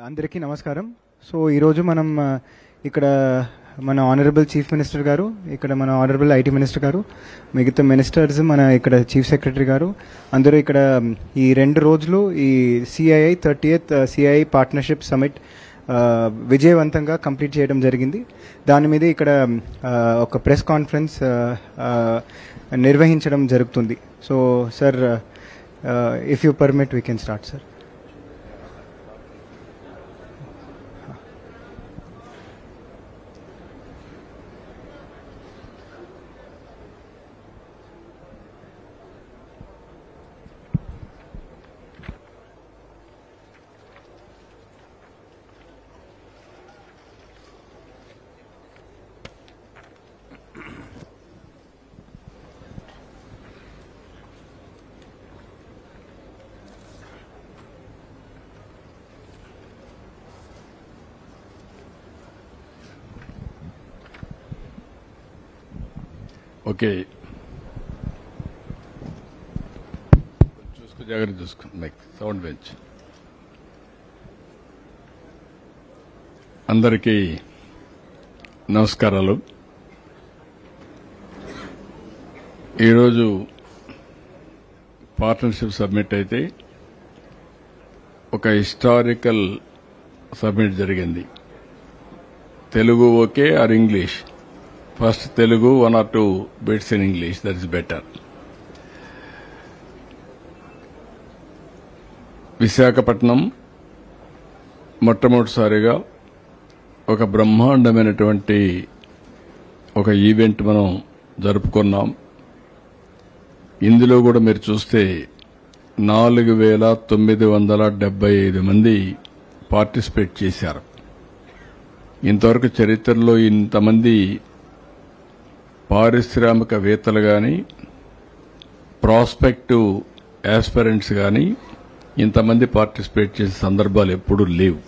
అందరికీ నమస్కారం. సో ఈరోజు మనం ఇక్కడ మన ఆనరబుల్ చీఫ్ మినిస్టర్ గారు, ఇక్కడ మన ఆనరబుల్ ఐటీ మినిస్టర్ గారు, మిగతా మినిస్టర్స్, మన ఇక్కడ చీఫ్ సెక్రటరీ గారు అందరూ ఇక్కడ ఈ 2 రోజులు ఈ CII 30th CII partnership summit విజయవంతంగా కంప్లీట్ చేయడం జరిగింది. దాని మీద ఇక్కడ ఒక ప్రెస్ కాన్ఫరెన్స్ నిర్వహించడం జరుగుతుంది. So sir, if you permit we can start sir. Okay, జాగ్రత్త చూసుకో. Mic sound bench. అందరికీ నమస్కారాలు. ఈరోజు పార్ట్నర్షిప్ సబ్మిట్ అయితే ఒక హిస్టారికల్ సబ్మిట్ జరిగింది. Telugu okay or English? First Telugu, 1 or 2 bits in English, that is better. Visakhapatnam మొట్టమొదటిసారిగా ఒక బ్రహ్మాండమైనటువంటి ఒక ఈవెంట్ మనం జరుపుకున్నాం. ఇందులో కూడా మీరు చూస్తే 4,975 మంది పార్టిసిపేట్ చేశారు. ఇంతవరకు చరిత్రలో ఇంతమంది పారిశ్రామికవేత్తలు గాని, ప్రాస్పెక్టివ్ యాస్పిరెంట్స్ గాని ఇంతమంది పార్టిసిపేట్ చేసే సందర్భాలు ఎప్పుడూ లేవు.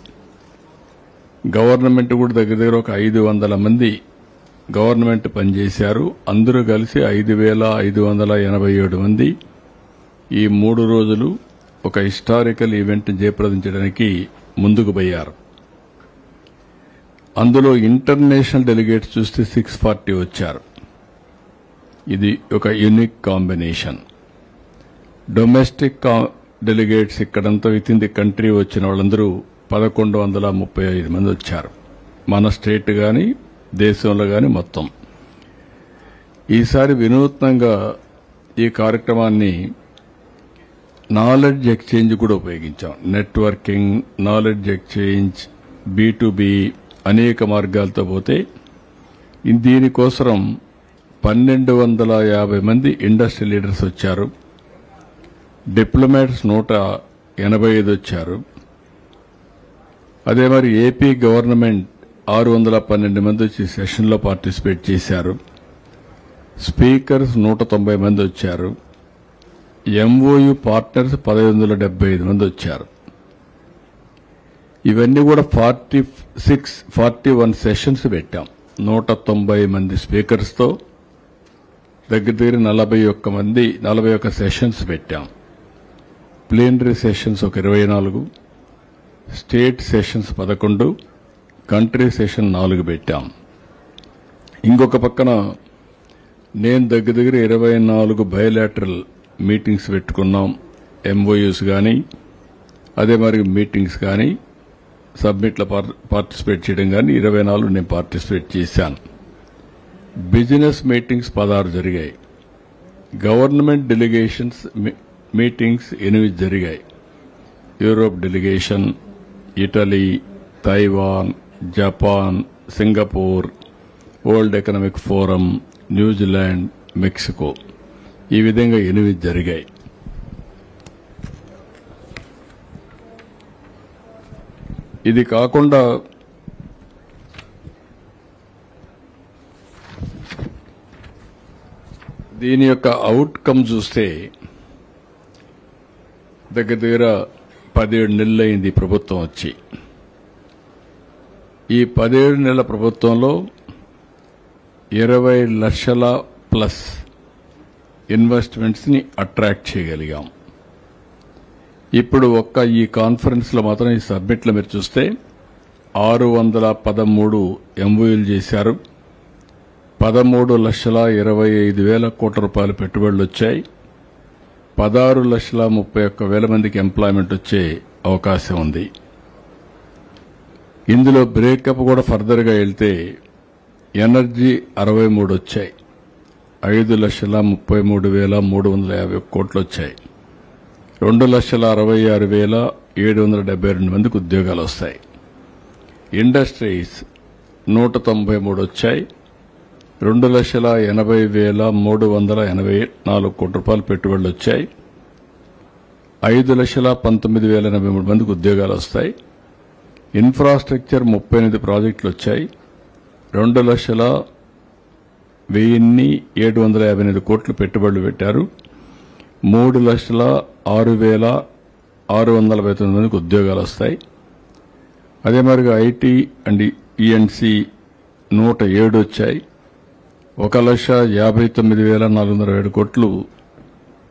గవర్నమెంట్ కూడా దగ్గర ఒక 500 మంది గవర్నమెంట్ పనిచేశారు. అందరూ కలిసి 5,587 మంది ఈ 3 రోజులు ఒక హిస్టారికల్ ఈవెంట్ జయప్రదించడానికి ముందుకు పోయారు. అందులో ఇంటర్నేషనల్ డెలిగేట్స్ చూస్తే 640 వచ్చారు. ఇది ఒక యూనిక్ కాంబినేషన్. డొమెస్టిక్ డెలిగేట్స్ ఇక్కడంతా విత్ ఇన్ ది కంట్రీ వచ్చిన వాళ్ళందరూ 1,135 మంది వచ్చారు. మన స్టేట్ గాని దేశంలో గాని మొత్తం. ఈసారి వినూత్నంగా ఈ కార్యక్రమాన్ని నాలెడ్జ్ ఎక్స్చేంజ్ కూడా ఉపయోగించాం. నెట్వర్కింగ్, నాలెడ్జ్ ఎక్స్చేంజ్, B2B అనేక మార్గాలతో పోతే దీనికోసం 1,250 మంది ఇండస్ట్రీ లీడర్స్ వచ్చారు. డిప్లొమాట్స్ 185 వచ్చారు. అదే మరి ఏపీ గవర్నమెంట్ 612 మంది వచ్చి సెషన్లో పార్టిసిపేట్ చేశారు. స్పీకర్స్ 190 మంది వచ్చారు. MOU పార్ట్నర్స్ 1,575 మంది వచ్చారు. ఇవన్నీ కూడా 41 సెషన్స్ పెట్టాం. 190 మంది స్పీకర్స్తో దగ్గర 41 సెషన్స్ పెట్టాం. ప్లీనరీ సెషన్స్ ఒక 24, స్టేట్ సెషన్స్ 11, కంట్రీ సెషన్ 4 పెట్టాం. ఇంకొక పక్కన నేను దగ్గర 24 బయోలాటరల్ మీటింగ్స్ పెట్టుకున్నాం. MOUs కానీ అదే మరి మీటింగ్స్ కానీ సబ్మిట్లో పార్టిసిపేట్ చేయడం కానీ 24 నేను పార్టిసిపేట్ చేశాను. బిజినెస్ మీటింగ్స్ 16 జరిగాయి. గవర్నమెంట్ డెలిగేషన్స్ మీటింగ్స్ 8 జరిగాయి. Europe delegation, Italy, Taiwan, Japan, Singapore, world economic forum, New Zealand, Mexico ఈ విధంగా 8 జరిగాయి. ఇది కాకుండా దీని యొక్క అవుట్కమ్ చూస్తే దగ్గర 17 నెలలు అయింది ప్రభుత్వం వచ్చి. ఈ 17 నెలల ప్రభుత్వంలో 20 లక్షల ప్లస్ ఇన్వెస్ట్మెంట్స్ ని అట్రాక్ట్ చేయగలిగాం. ఇప్పుడు ఈ కాన్ఫరెన్స్ లో మాత్రం ఈ సబ్మిట్లు మీరు చూస్తే 613 ఎంఓయూలు చేశారు. 13,25,000 కోట్ల రూపాయల పెట్టుబడులు వచ్చాయి. 16,31,000 మందికి ఎంప్లాయ్మెంట్ వచ్చే అవకాశం ఉంది. ఇందులో బ్రేకప్ కూడా ఫర్దర్ గా వెళ్తే ఎనర్జీ 63 వచ్చాయి. 5,33,350 కోట్లు వచ్చాయి. 2,66,772 మందికి ఉద్యోగాలు వస్తాయి. ఇండస్ట్రీస్ 193 వచ్చాయి. 2,80,384 కోట్ల రూపాయల పెట్టుబడులు వచ్చాయి. 5,19,083 మందికి ఉద్యోగాలు వస్తాయి. ఇన్ఫ్రాస్ట్రక్చర్ 38 ప్రాజెక్టులు వచ్చాయి. 2,01,758 కోట్లు పెట్టుబడులు పెట్టారు. 3,06,649 మందికి ఉద్యోగాలు వస్తాయి. అదే మరిగా ఐటీ అండ్ ఈఎన్సీ 107 వచ్చాయి. 1,59,407 కోట్లు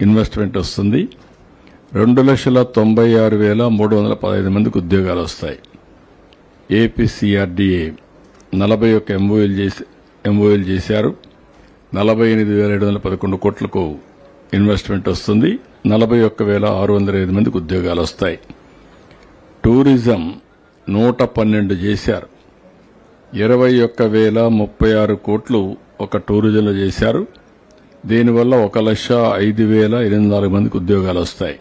ఇన్వెస్ట్మెంట్ వస్తుంది. 2,96,315 మందికి ఉద్యోగాలు వస్తాయి. ఏపీసీఆర్డీఏ 41 ఎంఓయూలు చేశారు. 48,711 కోట్లకు ఇన్వెస్ట్మెంట్ వస్తుంది. 41,605 మందికి ఉద్యోగాలు వస్తాయి. టూరిజం 112 చేశారు. 21,036 కోట్లు ఒక టూరిజంలో చేశారు. దీనివల్ల 1,05,084 మందికి ఉద్యోగాలు వస్తాయి.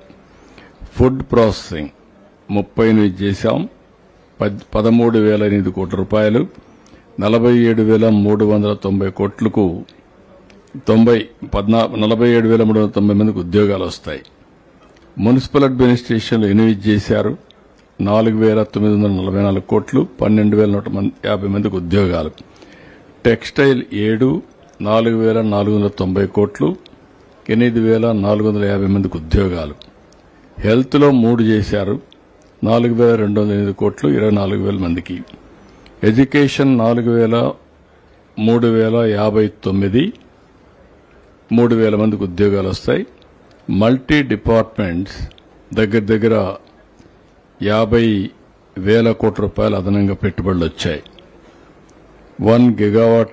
ఫుడ్ ప్రాసెసింగ్ 38 చేశాం. 13,008 కోట్ల రూపాయలు. 47,390 కోట్లకు 47,390 మందికి ఉద్యోగాలు వస్తాయి. మున్సిపల్ అడ్మినిస్ట్రేషన్లో 8 చేశారు. 4,944 కోట్లు. 12,150 మందికి ఉద్యోగాలు. టెక్స్టైల్ 7 4,490 కోట్లు. 8,450 మందికి ఉద్యోగాలు. హెల్త్లో 3 చేశారు. 4,208 కోట్లు. 24,000 మందికి. ఎడ్యుకేషన్ 3,059 3,000 మందికి ఉద్యోగాలు వస్తాయి. మల్టీ డిపార్ట్మెంట్స్ దగ్గర 50,000 కోట్ల రూపాయలు అదనంగా పెట్టుబడులు వచ్చాయి. 1 గిగావాట్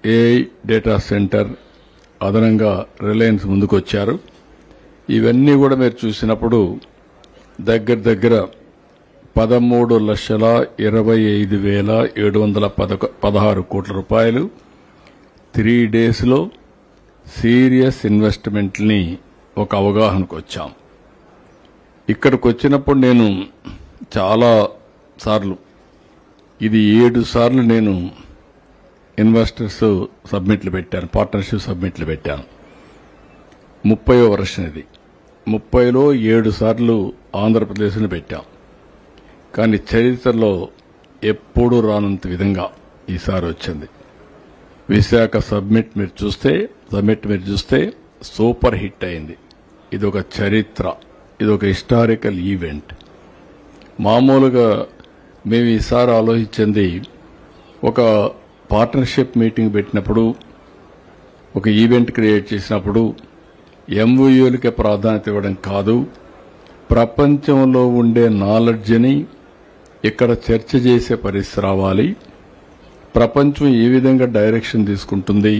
ఏఐ డేటా సెంటర్ అదనంగా రిలయన్స్ ముందుకొచ్చారు. ఇవన్నీ కూడా మీరు చూసినప్పుడు దగ్గర 13,25,716 కోట్ల రూపాయలు 3 days లో సీరియస్ ఇన్వెస్ట్మెంట్ని ఒక అవగాహనకు వచ్చాం. ఇక్కడికి వచ్చినప్పుడు నేను చాలా సార్లు ఇది 7 సార్లు నేను ఇన్వెస్టర్స్ సబ్మిట్లు పెట్టాను, పార్ట్నర్షిప్ సబ్మిట్లు పెట్టాను. 30వ వర్షం ఇది. 30లో 7 సార్లు ఆంధ్రప్రదేశ్ను పెట్టాం. కానీ చరిత్రలో ఎప్పుడూ రానంత విధంగా ఈసారి వచ్చింది. విశాఖ సబ్మిట్ మీరు చూస్తే సూపర్ హిట్ అయింది. ఇది ఒక చరిత్ర, ఇది ఒక హిస్టారికల్ ఈవెంట్. మామూలుగా మేము ఈసారి ఆలోచించింది ఒక పార్ట్నర్షిప్ మీటింగ్ పెట్టినప్పుడు, ఒక ఈవెంట్ క్రియేట్ చేసినప్పుడు ఎంఓయూలకే ప్రాధాన్యత ఇవ్వడం కాదు, ప్రపంచంలో ఉండే నాలెడ్జ్ని ఇక్కడ చర్చ చేసే పరిస్థితి రావాలి. ప్రపంచం ఏ విధంగా డైరెక్షన్ తీసుకుంటుంది,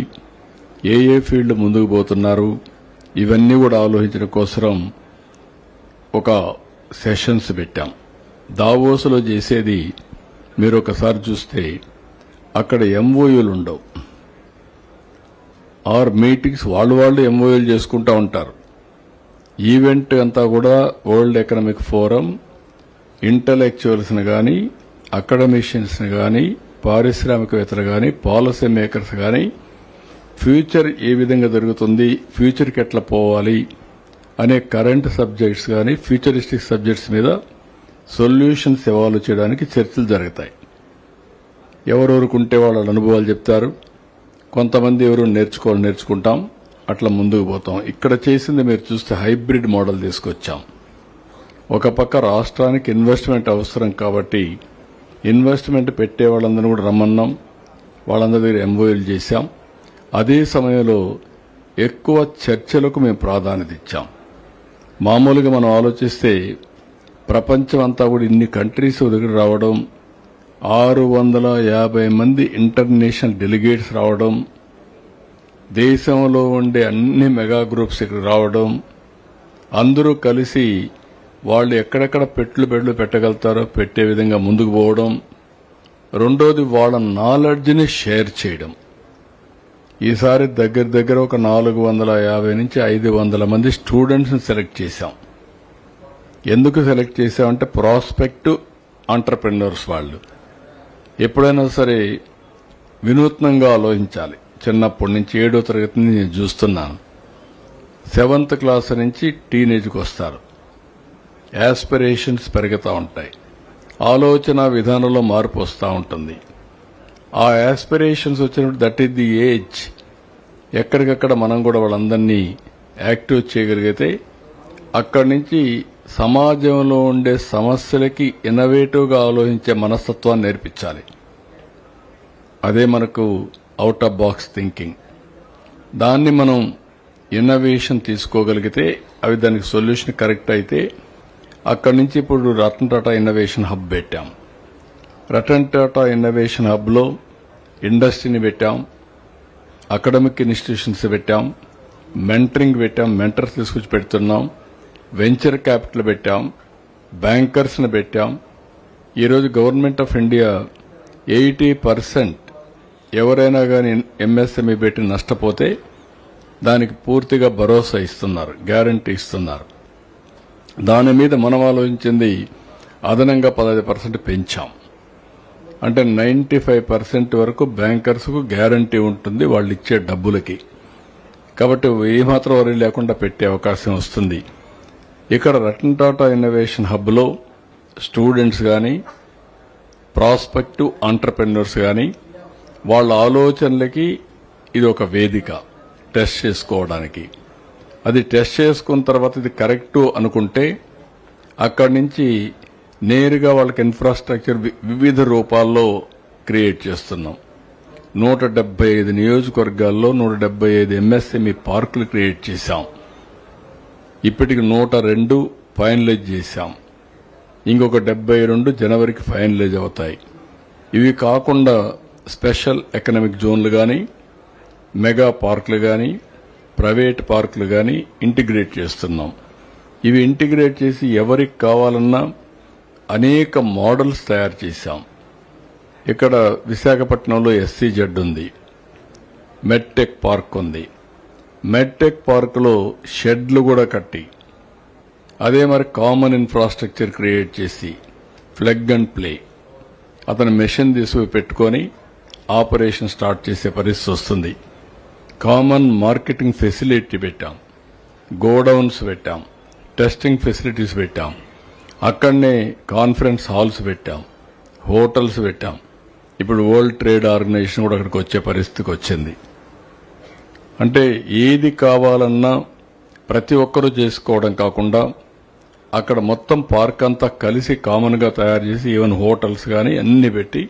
ఏ ఫీల్డ్ ముందుకు పోతున్నారు, ఇవన్నీ కూడా ఆలోచించడం కోసం ఒక సెషన్స్ పెట్టాం. దావోస్లో చేసేది మీరు ఒకసారి చూస్తే అక్కడ ఎంఓయూలు ఉండవు. ఆర్ మీటింగ్స్ వాళ్ళు ఎంఓయూలు చేసుకుంటూ ఉంటారు. ఈవెంట్ అంతా కూడా వరల్డ్ ఎకనామిక్ ఫోరం ఇంటలెక్చువల్స్ని కానీ, అకాడమిషియన్స్ని కానీ, పారిశ్రామికవేత్తలు కానీ, పాలసీ మేకర్స్ కానీ ఫ్యూచర్ ఏ విధంగా జరుగుతుంది, ఫ్యూచర్కి ఎట్లా పోవాలి అనే కరెంట్ సబ్జెక్ట్స్ కానీ, ఫ్యూచరిస్టిక్ సబ్జెక్ట్స్ మీద సొల్యూషన్స్ ఎవాల్వ్ చేయడానికి చర్చలు జరుగుతాయి. ఎవరెవరుకుంటే వాళ్ళ అనుభవాలు చెప్తారు. కొంతమంది ఎవరు నేర్చుకుంటాం, అట్లా ముందుకు పోతాం. ఇక్కడ చేసింది మీరు చూస్తే హైబ్రిడ్ మోడల్ తీసుకొచ్చాం. ఒక పక్క రాష్ట్రానికి ఇన్వెస్ట్మెంట్ అవసరం కాబట్టి ఇన్వెస్ట్మెంట్ పెట్టే వాళ్ళందరినీ కూడా రమ్మన్నాం. వాళ్ళందరి దగ్గర ఎంఓయూలు చేశాం. అదే సమయంలో ఎక్కువ చర్చలకు మేము ప్రాధాన్యత ఇచ్చాం. మామూలుగా మనం ఆలోచిస్తే ప్రపంచం అంతా కూడా ఇన్ని కంట్రీస్ దగ్గర రావడం, 650 మంది ఇంటర్నేషనల్ డెలిగేట్స్ రావడం, దేశంలో ఉండే అన్ని మెగా గ్రూప్స్ ఇక్కడ రావడం, అందరూ కలిసి వాళ్ళు ఎక్కడెక్కడ పెట్టుబడులు పెట్టగలుగుతారో పెట్టే విధంగా ముందుకు పోవడం, రెండోది వాళ్ళ నాలెడ్జ్ని షేర్ చేయడం. ఈసారి దగ్గర ఒక 450 నుంచి 500 మంది స్టూడెంట్స్ని సెలెక్ట్ చేశాం. ఎందుకు సెలెక్ట్ చేశామంటే ప్రాస్పెక్టివ్ ఆంటర్ప్రెన్యూర్స్ వాళ్ళు ఎప్పుడైనా సరే వినూత్నంగా ఆలోచించాలి. చిన్నప్పటి నుంచి 7వ తరగతి నుంచి నేను చూస్తున్నాను. 7th క్లాస్ నుంచి టీనేజ్కి వస్తారు. యాస్పిరేషన్స్ పెరుగుతూ ఉంటాయి, ఆలోచన విధానంలో మార్పు వస్తూ ఉంటుంది. ఆ యాస్పిరేషన్స్ వచ్చినప్పుడు దట్ ఈస్ ది ఏజ్ ఎక్కడికక్కడ మనం కూడా వాళ్ళందరినీ యాక్టివ్ చేయగలిగితే అక్కడి నుంచి సమాజంలో ఉండే సమస్యలకి ఇన్నోవేటివ్గా ఆలోచించే మనస్తత్వాన్ని నేర్పించాలి. అదే మనకు అవుట్ ఆఫ్ బాక్స్ థింకింగ్. దాన్ని మనం ఇన్నోవేషన్ తీసుకోగలిగితే అవి దానికి సొల్యూషన్ కరెక్ట్ అయితే అక్కడి నుంచి ఇప్పుడు రతన్ టాటా ఇన్నోవేషన్ హబ్ పెట్టాం. రతన్ టాటా ఇన్నోవేషన్ హబ్లో ఇండస్ట్రీని పెట్టాం, అకాడమిక్ ఇన్స్టిట్యూషన్స్ పెట్టాం, మెంటరింగ్ పెట్టాం, మెంటర్స్ తీసుకొచ్చి పెడుతున్నాం, వెంచర్ క్యాపిటల్ పెట్టాం, బ్యాంకర్స్ని పెట్టాం. ఈరోజు గవర్నమెంట్ ఆఫ్ ఇండియా 80% ఎవరైనా కానీ ఎంఎస్ఎంఈ పెట్టి నష్టపోతే దానికి పూర్తిగా భరోసా ఇస్తున్నారు, గ్యారంటీ ఇస్తున్నారు. దాని మీద మనం ఆలోచించింది అదనంగా 15% పెంచాం. అంటే 95% వరకు బ్యాంకర్స్కు గ్యారంటీ ఉంటుంది వాళ్ళు ఇచ్చే డబ్బులకి. కాబట్టి ఏమాత్రం వరి లేకుండా పెట్టే అవకాశం వస్తుంది. ఇక్కడ రతన్ టాటా ఇన్నోవేషన్ హబ్లో స్టూడెంట్స్ కానీ ప్రాస్పెక్టివ్ ఆంటర్ప్రెన్యూర్స్ కానీ వాళ్ళ ఆలోచనలకి ఇది ఒక వేదిక టెస్ట్ చేసుకోవడానికి. అది టెస్ట్ చేసుకున్న తర్వాత ఇది కరెక్టు అనుకుంటే అక్కడి నుంచి నేరుగా వాళ్ళకి ఇన్ఫ్రాస్ట్రక్చర్ వివిధ రూపాల్లో క్రియేట్ చేస్తున్నాం. 175 నియోజకవర్గాల్లో 175 ఎంఎస్ఎంఈ పార్కులు క్రియేట్ చేశాం. ఇప్పటికి 102 ఫైనలైజ్ చేశాం. ఇంకొక 72 జనవరికి ఫైనలైజ్ అవుతాయి. ఇవి కాకుండా స్పెషల్ ఎకనామిక్ జోన్లు కానీ, మెగా పార్కులు కానీ, ప్రైవేట్ పార్కులు కానీ ఇంటిగ్రేట్ చేస్తున్నాం. ఇవి ఇంటిగ్రేట్ చేసి ఎవరికి కావాలన్నా అనేక మోడల్స్ తయారు చేశాం. ఇక్కడ విశాఖపట్నంలో ఎస్సీజెడ్ ఉంది, మెడ్టెక్ పార్క్ ఉంది. మెడ్టెక్ పార్కులో షెడ్లు కూడా కట్టి అదే మరి కామన్ ఇన్ఫ్రాస్ట్రక్చర్ క్రియేట్ చేసి ప్లగ్ అండ్ ప్లే అతను మెషిన్ తీసుకు పెట్టుకొని ఆపరేషన్ స్టార్ట్ చేసే పరిస్థితి వస్తుంది. కామన్ మార్కెటింగ్ ఫెసిలిటీ పెట్టాం, గోడౌన్స్ పెట్టాం, టెస్టింగ్ ఫెసిలిటీస్ పెట్టాం, అక్కడనే కాన్ఫరెన్స్ హాల్స్ పెట్టాం, హోటల్స్ పెట్టాం. ఇప్పుడు వరల్డ్ ట్రేడ్ ఆర్గనైజేషన్ కూడా అక్కడికి వచ్చే పరిస్థితికి వచ్చింది. అంటే ఏది కావాలన్నా ప్రతి ఒక్కరూ చేసుకోవడం కాకుండా అక్కడ మొత్తం పార్క్ అంతా కలిసి కామన్ గా తయారు చేసి ఈవెన్ హోటల్స్ కానీ అన్ని పెట్టి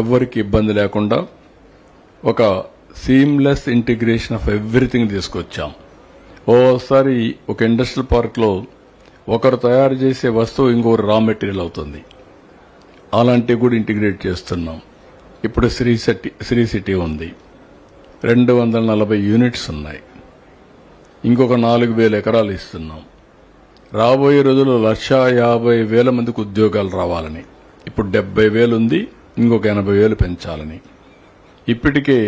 ఎవ్వరికి ఇబ్బంది లేకుండా ఒక సీమ్లెస్ ఇంటిగ్రేషన్ ఆఫ్ ఎవ్రీథింగ్ తీసుకొచ్చాం. ఓసారి ఒక ఇండస్ట్రియల్ పార్క్ లో ఒకరు తయారు చేసే వస్తువు ఇంకొకరు రా మెటీరియల్ అవుతుంది. అలాంటివి కూడా ఇంటిగ్రేట్ చేస్తున్నాం. ఇప్పుడు శ్రీ సిటీ ఉంది, 240 యూనిట్స్ ఉన్నాయి. ఇంకొక 4,000 ఎకరాలు ఇస్తున్నాం. రాబోయే రోజుల్లో 150,000 మందికి ఉద్యోగాలు రావాలని, ఇప్పుడు 70,000 ఉంది, ఇంకొక 80,000 పెంచాలని. ఇప్పటికే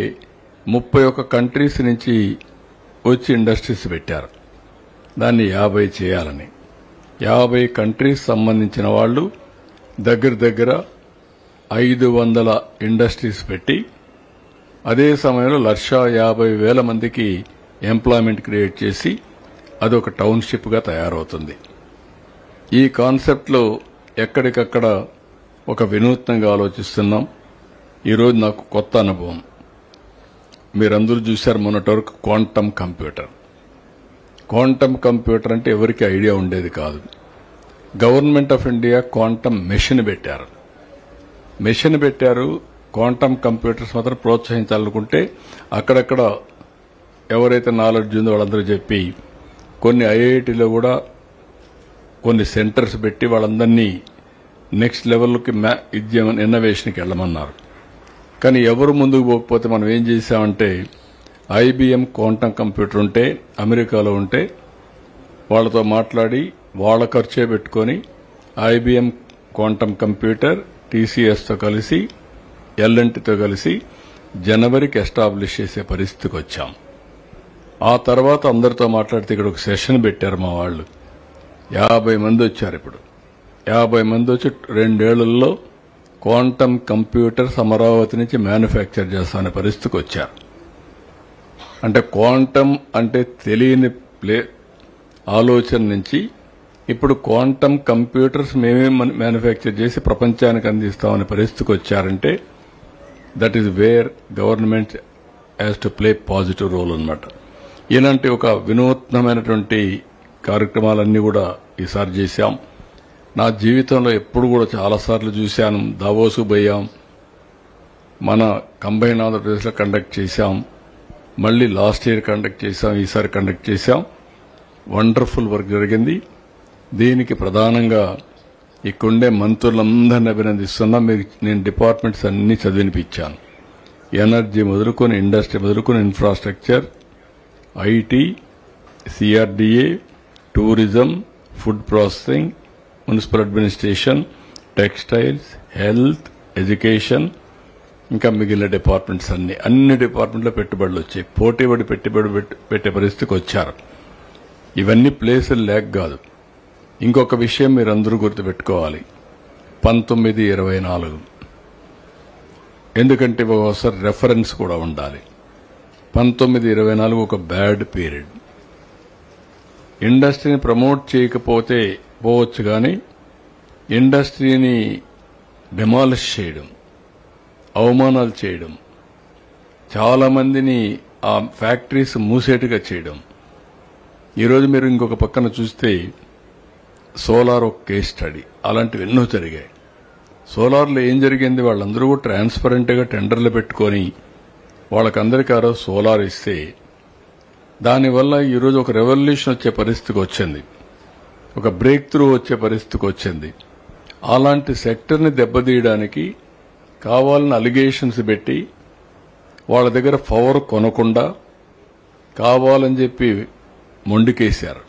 31 కంట్రీస్ నుంచి వచ్చి ఇండస్ట్రీస్ పెట్టారు. దాన్ని 50 చేయాలని 50 కంట్రీస్ సంబంధించిన వాళ్ళు దగ్గర 500 ఇండస్ట్రీస్ పెట్టి అదే సమయంలో 150,000 మందికి ఎంప్లాయ్మెంట్ క్రియేట్ చేసి అదొక టౌన్షిప్ గా తయారవుతుంది. ఈ కాన్సెప్ట్ లో ఎక్కడికక్కడ ఒక వినూత్నంగా ఆలోచిస్తున్నాం. ఈరోజు నాకు కొత్త అనుభవం. మీరందరూ చూశారు మొన్నటి వరకు క్వాంటమ్ కంప్యూటర్. క్వాంటమ్ కంప్యూటర్ అంటే ఎవరికి ఐడియా ఉండేది కాదు. Government of India quantum machine పెట్టారు. క్వాంటమ్ కంప్యూటర్స్ మాత్రం ప్రోత్సహించాలనుకుంటే అక్కడక్కడ ఎవరైతే నాలెడ్జ్ ఉందో వాళ్ళందరూ చెప్పి కొన్ని ఐఐటీలో కూడా కొన్ని సెంటర్స్ పెట్టి వాళ్ళందరినీ నెక్స్ట్ లెవెల్కి ఇన్నోవేషన్కి వెళ్ళమన్నారు. కానీ ఎవరు ముందుకు పోకపోతే మనం ఏం చేశామంటే ఐబిఎం క్వాంటమ్ కంప్యూటర్ ఉంటే అమెరికాలో ఉంటే వాళ్ళతో మాట్లాడి వాళ్ళ ఖర్చే పెట్టుకొని ఐబిఎం క్వాంటమ్ కంప్యూటర్ టీసీఎస్తో కలిసి ఎల్ఎన్టీతో కలిసి జనవరికి ఎస్టాబ్లిష్ చేసే పరిస్థితికి వచ్చాం. ఆ తర్వాత అందరితో మాట్లాడితే ఇక్కడ ఒక సెషన్ పెట్టారు మా వాళ్ళు. 50 మంది వచ్చారు. ఇప్పుడు 50 మంది వచ్చి 2 ఏళ్లలో క్వాంటమ్ కంప్యూటర్స్ అమరావతి నుంచి మ్యానుఫ్యాక్చర్ చేస్తామనే పరిస్థితికి వచ్చారు. అంటే క్వాంటమ్ అంటే తెలియని ఆలోచన నుంచి ఇప్పుడు క్వాంటమ్ కంప్యూటర్స్ మేమే మ్యానుఫ్యాక్చర్ చేసి ప్రపంచానికి అందిస్తామనే పరిస్థితికి వచ్చారంటే that is where government has to play positive role అన్నమాట. ఇలాంటి ఒక వినూత్నమైనటువంటి కార్యక్రమాలన్నీ కూడా ఈసారి చేశాం. నా జీవితంలో ఎప్పుడు కూడా చాలాసార్లు చూశాను. దావోసు పోయాం, మన కంబైన్ ఆంధ్రప్రదేశ్లో కండక్ట్ చేశాం, మళ్ళీ లాస్ట్ ఇయర్ కండక్ట్ చేశాం, ఈసారి కండక్ట్ చేశాం. వండర్ఫుల్ వర్క్ జరిగింది. దీనికి ప్రధానంగా ఇక్కడుండే మంత్రులందరినీ అభినందిస్తున్నా. నేను డిపార్ట్మెంట్స్ అన్ని చదివినిపించాను. ఎనర్జీ మొదలుకొని ఇండస్ట్రీ మొదలుకొని infrastructure, IT, CRDA, tourism, food processing, municipal administration, textiles, health, education, ఇంకా మిగిలిన డిపార్ట్మెంట్స్ అన్ని డిపార్ట్మెంట్లో పెట్టుబడులు వచ్చాయి. పోటీపడి పెట్టుబడి పెట్టే పరిస్థితికి వచ్చారు. ఇవన్నీ ప్లేసులు లేక కాదు. ఇంకొక విషయం మీరందరూ గుర్తుపెట్టుకోవాలి. 1924 ఎందుకంటే ఒకసారి రెఫరెన్స్ కూడా ఉండాలి. 1924 ఒక బ్యాడ్ పీరియడ్. ఇండస్ట్రీని ప్రమోట్ చేయకపోతే పోవచ్చు, కానీ ఇండస్ట్రీని డిమాలిష్ చేయడం, అవమానాలు చేయడం, చాలా మందిని ఆ ఫ్యాక్టరీస్ మూసేట్టుగా చేయడం. ఈరోజు మీరు ఇంకొక పక్కన చూస్తే సోలార్ ఒక కేస్ స్టడీ, అలాంటివి ఎన్నో జరిగాయి. సోలార్లో ఏం జరిగింది, వాళ్ళందరూ ట్రాన్స్పరెంట్గా టెండర్లు పెట్టుకొని వాళ్ళకందరికీ ఆ రోజు సోలార్ ఇస్తే దానివల్ల ఈరోజు ఒక రెవల్యూషన్ వచ్చే పరిస్థితికి వచ్చింది, ఒక బ్రేక్ త్రూ వచ్చే పరిస్థితికి వచ్చింది. అలాంటి సెక్టర్ని దెబ్బతీయడానికి కావాలని అలిగేషన్స్ పెట్టి వాళ్ళ దగ్గర పవర్ కొనకుండా కావాలని చెప్పి మొండికేశారు.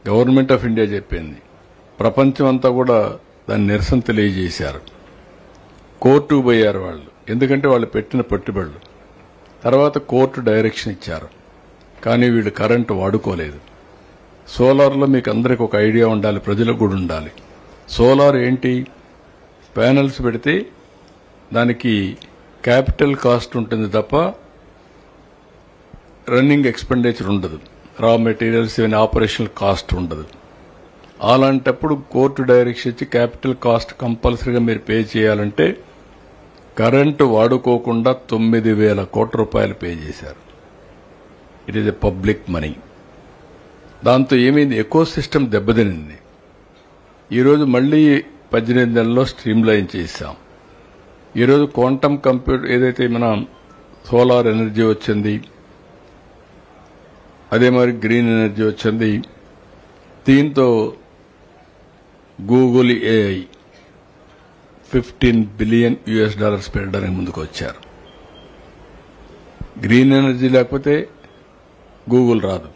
గవర్నమెంట్ ఆఫ్ ఇండియా చెప్పింది, ప్రపంచం అంతా కూడా దాన్ని నిరసన తెలియజేశారు. కోర్టుకు పోయారు వాళ్ళు, ఎందుకంటే వాళ్ళు పెట్టిన పెట్టుబడులు. తర్వాత కోర్టు డైరెక్షన్ ఇచ్చారు, కానీ వీళ్ళు కరెంటు వాడుకోలేదు. సోలార్లో మీకు అందరికి ఒక ఐడియా ఉండాలి, ప్రజలకు కూడా ఉండాలి. సోలార్ ఏంటి, ప్యానెల్స్ పెడితే దానికి క్యాపిటల్ కాస్ట్ ఉంటుంది తప్ప రన్నింగ్ ఎక్స్పెండిచర్ ఉండదు, రా మెటీరియల్స్ ఇవన్నీ ఆపరేషనల్ కాస్ట్ ఉండదు. అలాంటప్పుడు కోర్టు డైరెక్షన్ ఇచ్చి క్యాపిటల్ కాస్ట్ కంపల్సరీగా మీరు పే చేయాలంటే కరెంటు వాడుకోకుండా 9,000 కోట్ల రూపాయలు పే చేశారు. It is a public money. దాంతో ఏమైంది, ఎకో సిస్టమ్ దెబ్బతినింది. ఈరోజు మళ్లీ 18 నెలల్లో స్ట్రీమ్ లైన్ చేశాం. ఈరోజు క్వాంటమ్ కంప్యూటర్ ఏదైతే మన సోలార్ ఎనర్జీ వచ్చింది, అదే మరి గ్రీన్ ఎనర్జీ వచ్చింది. దీంతో గూగుల్ ఏఐ $15 బిలియన్ పెట్టడానికి ముందుకు వచ్చారు. గ్రీన్ ఎనర్జీ లేకపోతే గూగుల్ రాదు.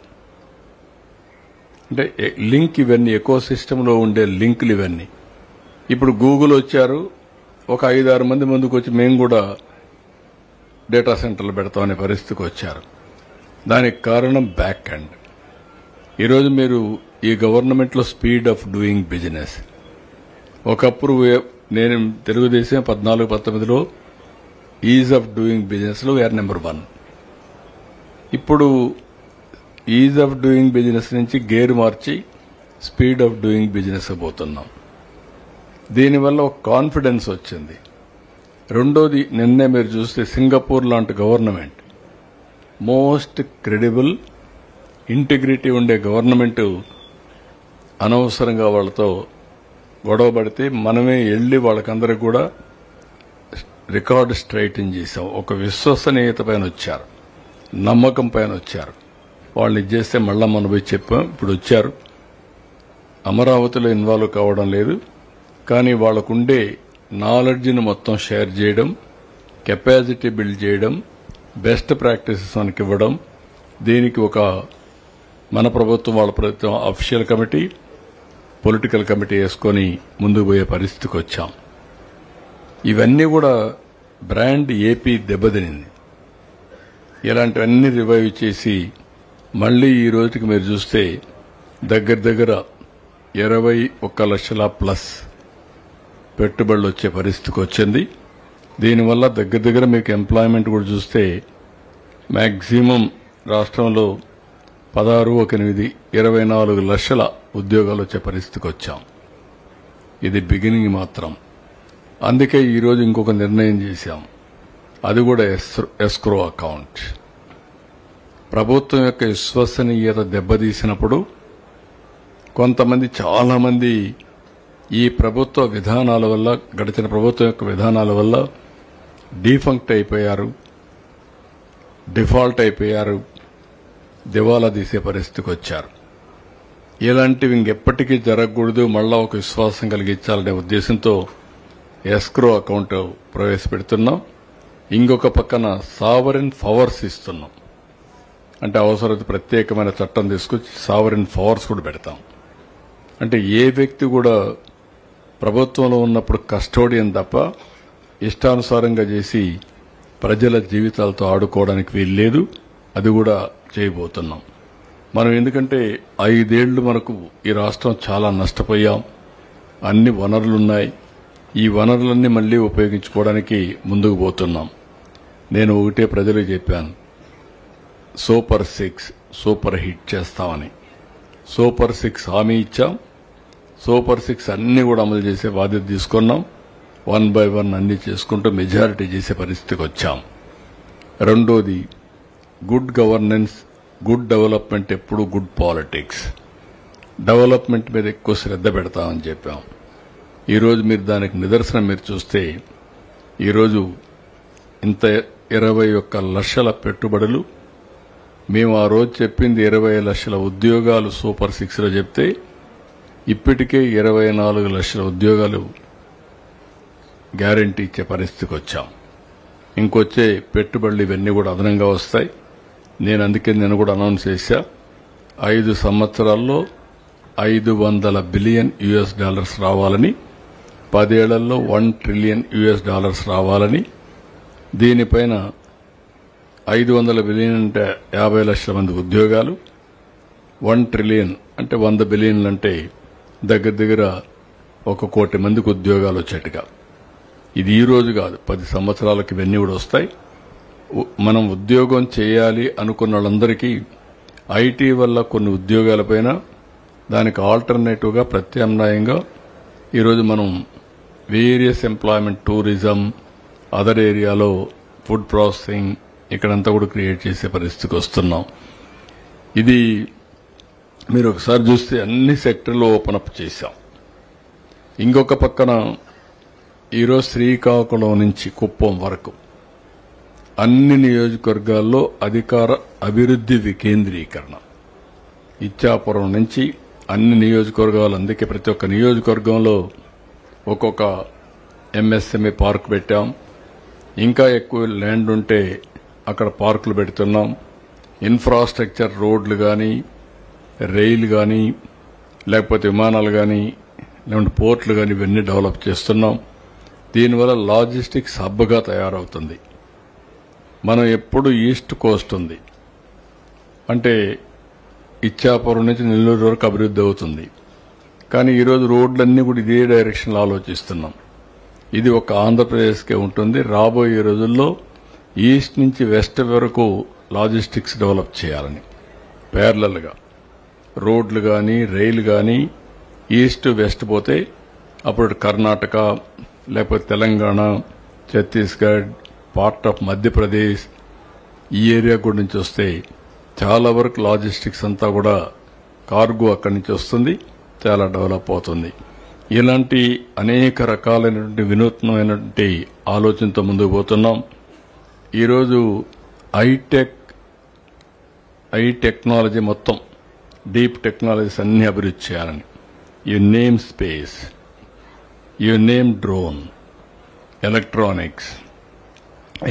అంటే లింక్ ఇవన్నీ ఎకో సిస్టంలో ఉండే లింకులు ఇవన్నీ. ఇప్పుడు గూగుల్ వచ్చారు, ఒక 5-6 మంది ముందుకు వచ్చి మేము కూడా డేటా సెంటర్లు పెడతామనే పరిస్థితికి వచ్చారు. దానికి కారణం బ్యాక్ ఎండ్. ఈరోజు మీరు ఈ గవర్నమెంట్లో స్పీడ్ ఆఫ్ డూయింగ్ బిజినెస్, ఒకప్పుడు నేను తెలుగుదేశం 14-19లో ఈజ్ ఆఫ్ డూయింగ్ బిజినెస్లో వీఆర్ నెంబర్ 1. ఇప్పుడు ఈజ్ ఆఫ్ డూయింగ్ బిజినెస్ నుంచి gear March speed of doing business పోతున్నాం. దీనివల్ల ఒక కాన్ఫిడెన్స్ వచ్చింది. రెండోది, నిన్నే మీరు చూస్తే సింగపూర్ లాంటి గవర్నమెంట్, మోస్ట్ క్రెడిబుల్ ఇంటిగ్రిటీ ఉండే గవర్నమెంట్ అనవసరంగా వాళ్ళతో గొడవ పడితే మనమే వెళ్లి వాళ్ళకందరికి కూడా రికార్డు స్ట్రైటన్ చేశాం. ఒక విశ్వసనీయత పైన వచ్చారు, నమ్మకం పైన వచ్చారు. వాళ్ళని ఇచ్చేస్తే మళ్ళా మనం పోయి చెప్పాం. ఇప్పుడు వచ్చారు. అమరావతిలో ఇన్వాల్వ్ కావడం లేదు, కానీ వాళ్ళకుండే నాలెడ్జ్ని మొత్తం షేర్ చేయడం, కెపాసిటీ బిల్డ్ చేయడం, బెస్ట్ ప్రాక్టీసెస్ మనకి ఇవ్వడం, దీనికి ఒక మన ప్రభుత్వం వాళ్ళ ప్రభుత్వం అఫీషియల్ కమిటీ, పొలిటికల్ కమిటీ వేసుకొని ముందుకు పోయే పరిస్థితికి వచ్చాం. ఇవన్నీ కూడా బ్రాండ్ ఏపీ దెబ్బతినింది. ఇలాంటివన్నీ రివైవ్ చేసి మళ్లీ ఈ రోజుకి మీరు చూస్తే దగ్గర 21 లక్షల ప్లస్ పెట్టుబడులు వచ్చే పరిస్థితికి వచ్చింది. దీనివల్ల దగ్గర మీకు ఎంప్లాయ్మెంట్ కూడా చూస్తే మ్యాక్సిమం రాష్ట్రంలో 16, 24 లక్షల ఉద్యోగాలు వచ్చే పరిస్థితికి వచ్చాం. ఇది బిగినింగ్ మాత్రం. అందుకే ఈరోజు ఇంకొక నిర్ణయం చేశాం. అది కూడా ఎస్క్రో అకౌంట్. ప్రభుత్వం యొక్క విశ్వసనీయత దెబ్బతీసినప్పుడు కొంతమంది, చాలా మంది ఈ ప్రభుత్వ విధానాల వల్ల, గడిచిన ప్రభుత్వం యొక్క విధానాల వల్ల డీఫంక్ట్ అయిపోయారు, డిఫాల్ట్ అయిపోయారు, దివాలా తీసే పరిస్థితికి వచ్చారు. ఇలాంటివి ఇంకెప్పటికీ జరగకూడదు, మళ్ళా ఒక విశ్వాసం కలిగించాలనే ఉద్దేశంతో ఎస్క్రో అకౌంట్ ప్రవేశపెడుతున్నాం. ఇంకొక పక్కన సావరిన్ పవర్స్ ఇస్తున్నాం. అంటే అవసరత ప్రత్యేకమైన చట్టం తీసుకొచ్చి సావరిన్ పవర్స్ కూడా పెడతాం. అంటే ఏ వ్యక్తి కూడా ప్రభుత్వంలో ఉన్నప్పుడు కస్టోడియన్ తప్ప ఇష్టానుసారంగా చేసి ప్రజల జీవితాలతో ఆడుకోవడానికి వీల్లేదు. అది కూడా చేయబోతున్నాం మనం. ఎందుకంటే 5 ఏళ్లు మనకు ఈ రాష్ట్రం చాలా నష్టపోయాం. అన్ని వనరులున్నాయి. ఈ వనరులన్నీ మళ్లీ ఉపయోగించుకోవడానికి ముందుకు పోతున్నాం. నేను ఒకటే ప్రజలకు చెప్పాను, సూపర్ 6 సూపర్ హిట్ చేస్తామని. సూపర్ 6 హామీ ఇచ్చాం. సూపర్ 6 అన్ని కూడా అమలు చేసే బాధ్యత తీసుకున్నాం. 1 by 1 అన్ని చేసుకుంటూ మెజారిటీ చేసే పరిస్థితికి వచ్చాం. రెండోది గుడ్ గవర్నెన్స్, గుడ్ డెవలప్మెంట్, ఎప్పుడు గుడ్ పాలిటిక్స్. డెవలప్మెంట్ మీద ఎక్కువ శ్రద్ధ పెడతామని చెప్పాం. ఈరోజు మీరు దానికి నిదర్శనం మీరు చూస్తే, ఈరోజు ఇంత 21 లక్షల పెట్టుబడులు, మేము ఆ రోజు చెప్పింది 20 లక్షల ఉద్యోగాలు సూపర్ 6లో చెప్తే ఇప్పటికే 24 లక్షల ఉద్యోగాలు గ్యారంటీ ఇచ్చే పరిస్థితికి వచ్చాం. ఇంకొచ్చే పెట్టుబడులు ఇవన్నీ కూడా అదనంగా వస్తాయి. నేను కూడా అనౌన్స్ చేశా, 5 సంవత్సరాల్లో $500 బిలియన్ రావాలని, 10 ఏళ్లలో $1 ట్రిలియన్ రావాలని. దీనిపైన 500 బిలియన్ అంటే 50 లక్షల మంది ఉద్యోగాలు, 1 ట్రిలియన్ అంటే 100 బిలియన్లు అంటే దగ్గర 1 కోటి మందికి ఉద్యోగాలు వచ్చేట్టుగా. ఇది ఈ రోజు కాదు, 10 సంవత్సరాలకి ఇవన్నీ కూడా వస్తాయి. మనం ఉద్యోగం చేయాలి అనుకున్న వాళ్ళందరికీ ఐటీ వల్ల కొన్ని ఉద్యోగాలపైన దానికి ఆల్టర్నేటివ్గా ప్రత్యామ్నాయంగా ఈరోజు మనం వేరియస్ ఎంప్లాయ్మెంట్, టూరిజం, అదర్ ఏరియాలో ఫుడ్ ప్రాసెసింగ్ ఇక్కడంతా కూడా క్రియేట్ చేసే పరిస్థితికి వస్తున్నాం. ఇది మీరు ఒకసారి చూస్తే అన్ని సెక్టర్లో ఓపెన్ అప్ చేశాం. ఇంకొక పక్కన ఈరోజు శ్రీకాకుళం నుంచి కుప్పం వరకు అన్ని నియోజకవర్గాల్లో అధికార అభివృద్ది వికేంద్రీకరణ. ఇచ్చాపురం నుంచి అన్ని నియోజకవర్గాలు, అందుకే ప్రతి ఒక్క నియోజకవర్గంలో ఒక్కొక్క ఎంఎస్ఎంఈ పార్క్ పెట్టాం. ఇంకా ఎక్కువ ల్యాండ్ ఉంటే అక్కడ పార్కులు పెడుతున్నాం. ఇన్ఫ్రాస్ట్రక్చర్, రోడ్లు కానీ, రైలు కానీ, లేకపోతే విమానాలు కానీ, లేకుంటే పోర్టులు కానీ ఇవన్నీ డెవలప్ చేస్తున్నాం. దీనివల్ల లాజిస్టిక్స్ హబ్గా తయారవుతుంది. మనం ఎప్పుడు ఈస్ట్ కోస్ట్ ఉంది అంటే ఇచ్చాపురం నుంచి నెల్లూరు వరకు అభివృద్ధి అవుతుంది. కానీ ఈరోజు రోడ్లన్నీ కూడా ఇదే డైరెక్షన్లో ఆలోచిస్తున్నాం. ఇది ఒక ఆంధ్రప్రదేశ్కే ఉంటుంది. రాబోయే రోజుల్లో ఈస్ట్ నుంచి వెస్ట్ వరకు లాజిస్టిక్స్ డెవలప్ చేయాలని ప్యారలల్గా రోడ్లు కానీ, రైలు కానీ ఈస్ట్ వెస్ట్ పోతే అప్పుడు కర్ణాటక, లేకపోతే తెలంగాణ, ఛత్తీస్గఢ్, పార్ట్ ఆఫ్ మధ్యప్రదేశ్ ఈ ఏరియా కూడా నుంచి వస్తే చాలా వరకు లాజిస్టిక్స్ అంతా కూడా కార్గో అక్కడి నుంచి వస్తుంది, చాలా డెవలప్ అవుతుంది. ఇలాంటి అనేక రకాలైనటువంటి వినూత్నమైనటువంటి ఆలోచనతో ముందుకు పోతున్నాం. ఈరోజు హైటెక్ టెక్నాలజీ మొత్తం డీప్ టెక్నాలజీస్ అన్ని అభివృద్ధి చేయాలని. You name space, you name drone, electronics,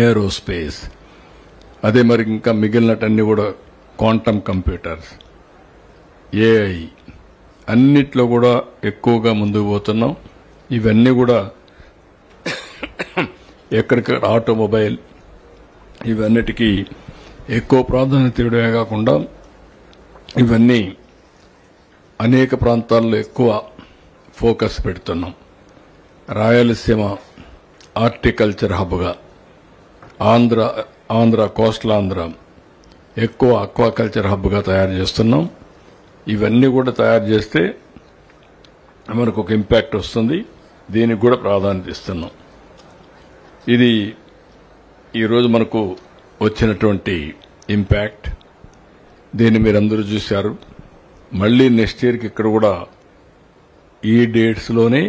aerospace, అదే మరి ఇంకా మిగిలినటన్నీ కూడా క్వాంటమ్ కంప్యూటర్స్, ఏఐ అన్నిట్లో కూడా ఎక్కువగా ముందుకు పోతున్నాం. ఇవన్నీ కూడా ఎక్కడిక్కడ ఆటోమొబైల్ ఇవన్నిటికీ ఎక్కువ ప్రాధాన్యత ఇవ్వడమే కాకుండా ఇవన్నీ అనేక ప్రాంతాల్లో ఎక్కువ ఫోకస్ పెడుతున్నాం. రాయలసీమ హార్టికల్చర్ హబ్గా, ఆంధ్ర కోస్టల్ ఆంధ్ర ఎక్కువ అక్వాకల్చర్ హబ్గా తయారు చేస్తున్నాం. ఇవన్నీ కూడా తయారు చేస్తే మనకు ఒక ఇంపాక్ట్ వస్తుంది. దీనికి కూడా ప్రాధాన్యత ఇస్తున్నాం. ఇది ఈరోజు మనకు వచ్చినటువంటి ఇంపాక్ట్. దీన్ని మీరందరూ చూశారు. మళ్లీ నెక్స్ట్ ఇయర్కి ఇక్కడ కూడా ఈ డేట్స్లోనే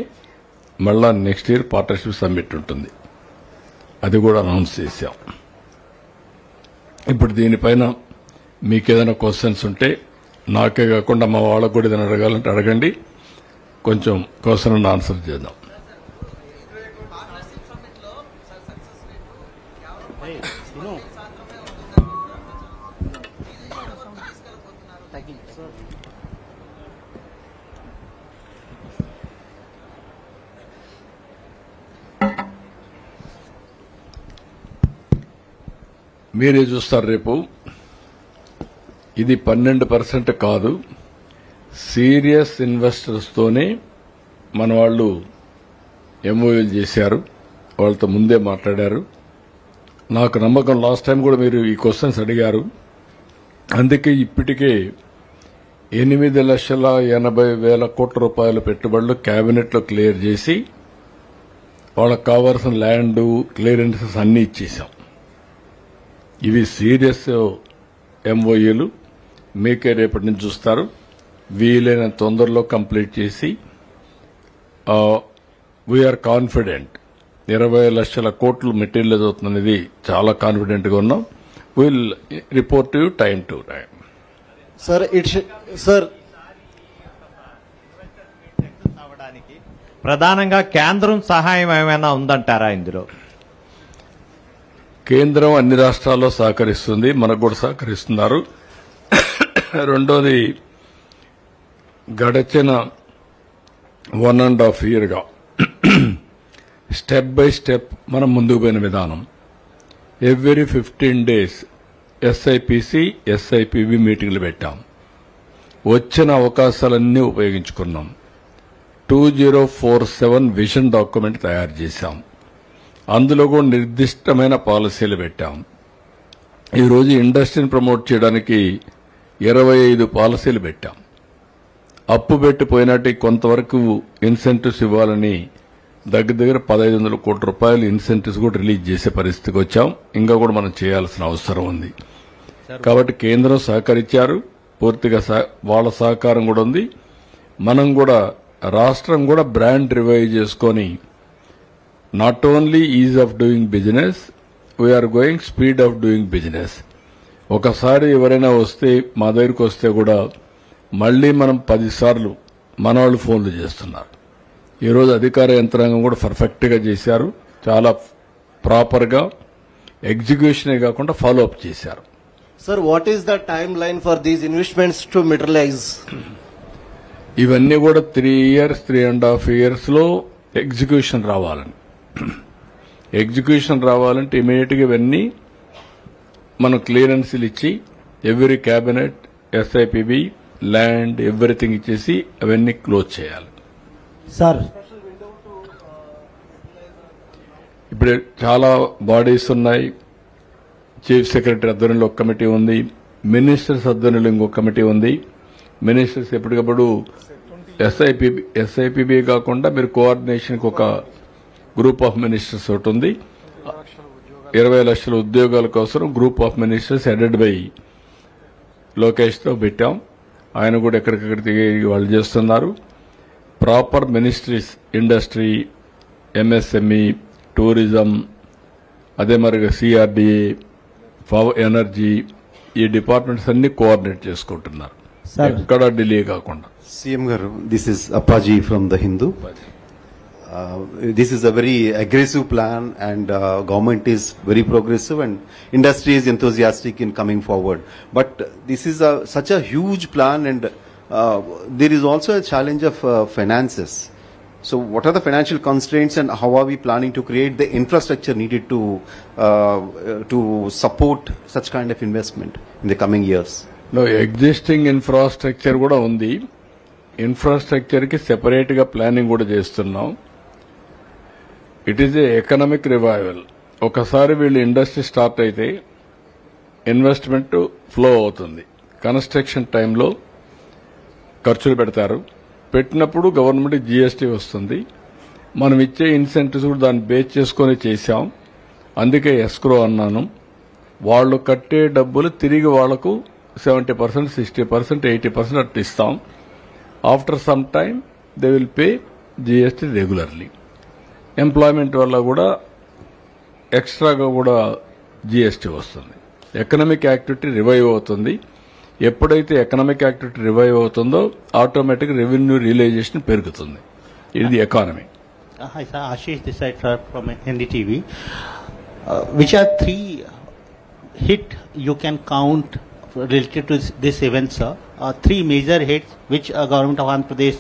మళ్ళా నెక్స్ట్ ఇయర్ పార్ట్నర్షిప్ సమ్మిట్ ఉంటుంది. అది కూడా అనౌన్స్ చేశాం. ఇప్పుడు దీనిపైన మీకేదైనా క్వశ్చన్స్ ఉంటే నాకే కాకుండా మా వాళ్ళకు కూడా ఏదైనా అడగాలంటే అడగండి. కొంచెం క్వశ్చన్ ఆన్సర్ చేద్దాం. మీరే చూస్తారు. రేపు ఇది 12% కాదు, సీరియస్ ఇన్వెస్టర్స్ తోనే మన వాళ్ళు ఎంఓయూలు చేశారు. వాళ్ళతో ముందే మాట్లాడారు. నాకు నమ్మకం, లాస్ట్ టైం కూడా మీరు ఈ క్వశ్చన్స్ అడిగారు. అందుకే ఇప్పటికే 8,80,000 కోట్ల రూపాయల పెట్టుబడులు కేబినెట్లో క్లియర్ చేసి వాళ్ళకు కావాల్సిన ల్యాండ్ క్లియరెన్సెస్ అన్ని ఇచ్చేశాం. ఇవి సీరియస్ ఎంఓయూలు. మీకే రేపటి నుంచి చూస్తారు. వీలైన తొందరలో కంప్లీట్ చేసి వీఆర్ కాన్ఫిడెంట్ 20 లక్షల కోట్లు మెటీరియల్ అవుతుందనేది చాలా కాన్ఫిడెంట్ గా ఉన్నాం. Will report you time to time. Sir ప్రధానంగా కేంద్రం సహాయం ఏమైనా ఉందంటారా ఇందులో? కేంద్రం అన్ని రాష్ట్రాల్లో సహకరిస్తుంది, మనకు కూడా సహకరిస్తున్నారు. రెండోది, గడిచిన 1.5 yearగా స్టెప్ బై స్టెప్ మనం ముందుకు పోయిన విధానం. ఎవ్రీ 15 days ఎస్ఐపిసి, ఎస్ఐపిబి మీటింగ్లు పెట్టాం. వచ్చిన అవకాశాలన్నీ ఉపయోగించుకున్నాం. 2047 విజన్ డాక్యుమెంట్ తయారు చేశాం. అందులో కూడా నిర్దిష్టమైన పాలసీలు పెట్టాం. ఈరోజు ఇండస్ట్రీని ప్రమోట్ చేయడానికి 25 పాలసీలు పెట్టాం. అప్పు పెట్టిపోయినట్టు కొంతవరకు ఇన్సెంటివ్స్ ఇవ్వాలని దగ్గర 1,500 కోట్ల రూపాయలు ఇన్సెంటివ్స్ కూడా రిలీజ్ చేసే పరిస్థితికి వచ్చాం. ఇంకా కూడా మనం చేయాల్సిన అవసరం ఉంది. కాబట్టి కేంద్రం సహకరించారు, పూర్తిగా వాళ్ళ సహకారం కూడా ఉంది. మనం కూడా రాష్ట్రం కూడా బ్రాండ్ రివైవ్ చేసుకొని not only ease of doing business, we are going speed of doing business. ఒకసారి ఎవరైనా వస్తే మా దగ్గరికి వస్తే కూడా మళ్లీ మనం 10 సార్లు మన వాళ్ళు ఫోన్లు చేస్తున్నారు. ఈరోజు అధికార యంత్రాంగం కూడా పర్ఫెక్ట్ గా చేశారు. చాలా ప్రాపర్ గా ఎగ్జిక్యూషనే కాకుండా ఫాలో అప్ చేశారు. Sir, what is the timeline for these investments to materialize? ఇవన్నీ కూడా 3 years, 3.5 years లో ఎగ్జిక్యూషన్ రావాలంటే ఇమీడియట్ గా ఇవన్నీ మనం క్లియరెన్స్లు ఇచ్చి every cabinet, SIPB, land everything ఇచ్చేసి అవన్నీ క్లోజ్ చేయాలి. సార్, ఇప్పుడు చాలా బాడీస్ ఉన్నాయి. చీఫ్ సెక్రటరీ ఆధ్వర్యంలో ఒక కమిటీ ఉంది, మినిస్టర్స్ ఆధ్వర్యంలో ఇంకొక కమిటీ ఉంది. మినిస్టర్స్ ఎప్పటికప్పుడు ఎస్ఐపిబి కాకుండా మీరు కోఆర్డినేషన్కి ఒక గ్రూప్ ఆఫ్ మినిస్టర్స్ ఒకటి ఉంది. 20 లక్షల ఉద్యోగాల కోసం group of ministers headed by Lokesh తో పెట్టాం. ఆయన కూడా ఎక్కడికక్కడ వాళ్ళు చేస్తున్నారు. Proper ministries, industry, MSME, tourism, అదే మరిగా సిఆర్డీఏ, ఎనర్జీ, ఈ డిపార్ట్మెంట్స్ అన్ని కోఆర్డినేట్ చేసుకుంటున్నారు, ఎక్కడ డిలే కాకుండా. CM Garu, this is Appaji from the Hindu. This is a very aggressive plan, and government is very progressive, and industry is enthusiastic in coming forward. But this is such a huge plan, and there is also a challenge of finances. So what are the financial constraints, and how are we planning to create the infrastructure needed to support such kind of investment in the coming years? No, existing infrastructure కూడా ఉంది. Infrastructure కి separate గా planning కూడా చేస్తున్నాం. It is a economic revival. ఒకసారి వీళ్ళు industry start అయితే investment flow అవుతుంది. కన్స్ట్రక్షన్ టైంలో ఖర్చులు పెడతారు. పెట్టినప్పుడు గవర్నమెంట్ జీఎస్టీ వస్తుంది. మనం ఇచ్చే ఇన్సెంటివ్స్ కూడా దాన్ని బేస్ చేసుకుని చేశాం. అందుకే ఎస్క్రో అన్నాను. వాళ్ళు కట్టే డబ్బులు తిరిగి వాళ్లకు 70%, 60%, 80% అట్లా ఇస్తాం. After some time they will pay GST regularly. Employment వల్ల కూడా ఎక్స్ట్రాగా కూడా జీఎస్టీ వస్తుంది. ఎకనామిక్ యాక్టివిటీ రివైవ్ అవుతుంది. ఎప్పుడైతే ఎకనామిక్ యాక్టివిటీ రివైవ్ అవుతుందో ఆటోమేటిక్ రెవెన్యూ రియలైజేషన్ పెరుగుతుంది. ఇది economy. Hi sir, Ashish this side sir from NDTV. Which are three hit you can count related to this event, sir? Three major hits which government of Andhra Pradesh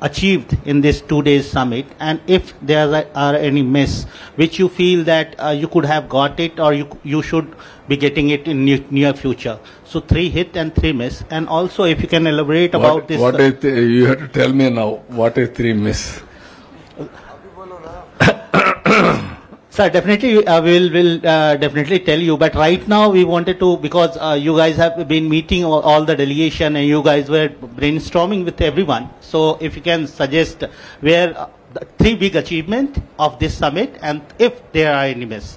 achieved in this 2 days summit, and if there are any miss which you feel that you could have got it, or you should be getting it in near future. So 3 hit and 3 miss, and also if you can elaborate about this. What is you have to tell me now? What is 3 miss? Sir, definitely will definitely tell you. But right now we wanted to, because you guys have been meeting all the delegation and you guys were brainstorming with everyone. So if you can suggest where the 3 big achievement of this summit, and if there are any miss.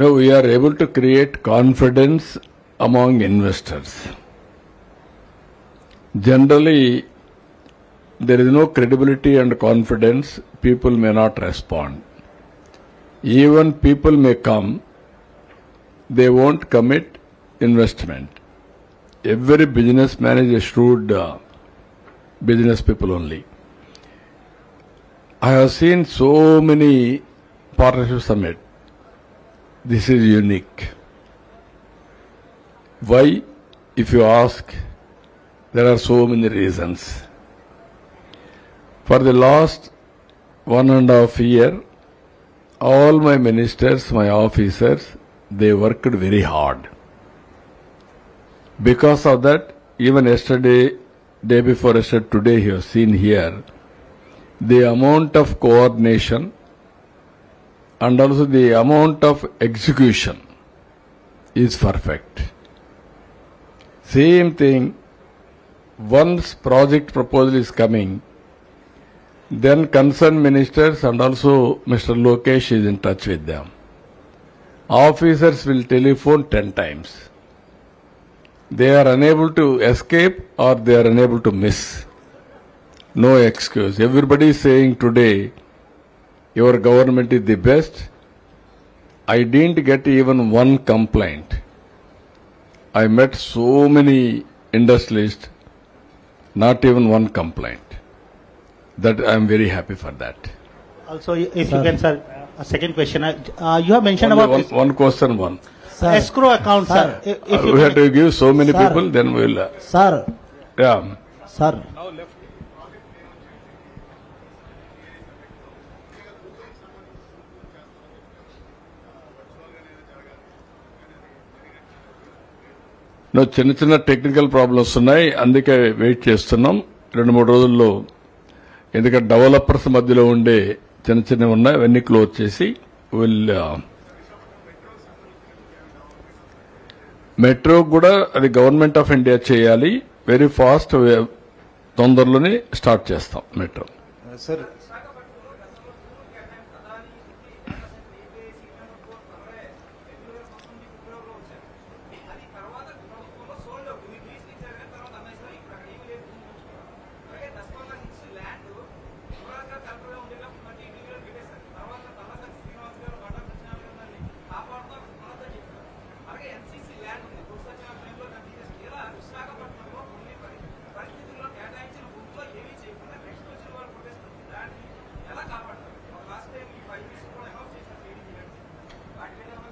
No, we are able to create confidence among investors. Generally, there is no credibility and confidence. People may not respond. Even people may come, they won't commit investment. Every businessman is a shrewd business people only. I have seen so many partnership summit. This is unique. Why? If you ask, there are so many reasons. For the last 1.5 years, all my ministers, my officers, they worked very hard. Because of that, even yesterday, day before yesterday, today you have seen here, the amount of coordination and also the amount of execution is perfect. Same thing, once project proposal is coming, then concerned ministers and also Mr. Lokesh is in touch with them. Officers will telephone 10 times. They are unable to escape or they are unable to miss. No excuse. Everybody is saying today, your government is the best. I didn't get even one complaint. I met so many industrialists, not even one complaint. That I am very happy for that. Also, if you can, sir, a second question. You have mentioned Only about one question, one. escrow account, sir. If you We have can, to give so many Sir. people, then we'll. Sir, Yeah. sir. No, చిన్న చిన్న technical problems ఉన్నాయి, అందుకే wait చేస్తున్నాం 2-3 రోజుల్లో. ఎందుకంటే developers మధ్యలో ఉండే చిన్న చిన్నవి ఉన్నాయి, అవన్నీ క్లోజ్ చేసి మెట్రో కూడా అది గవర్నమెంట్ ఆఫ్ ఇండియా చేయాలి. వెరీ ఫాస్ట్ తొందరలోనే స్టార్ట్ చేస్తాం మెట్రో. Sir,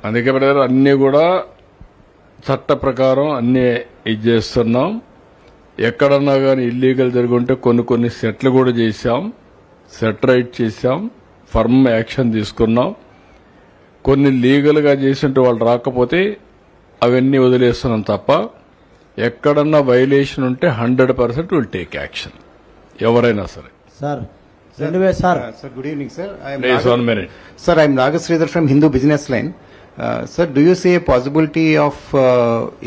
అందుకే బ్రదర్ అన్నీ కూడా చట్ట ప్రకారం అన్నీ ఇది చేస్తున్నాం. ఎక్కడన్నా కానీ ఇల్లీగల్ జరుగుంటే కొన్ని సెట్లు కూడా చేశాం, సెట్ రైట్ చేశాం, ఫర్మ్ యాక్షన్ తీసుకున్నాం. కొన్ని లీగల్గా చేసింటే వాళ్ళు రాకపోతే అవన్నీ వదిలేస్తున్నాం తప్ప ఎక్కడన్నా వైలేషన్ ఉంటే 100% విల్ టేక్ యాక్షన్, ఎవరైనా సరే. Sir 2000 sir Sir, good evening, sir. Please, 1 minute. Sir, I am Nagasridhar from Hindu Business Line. Sir, do you see a possibility of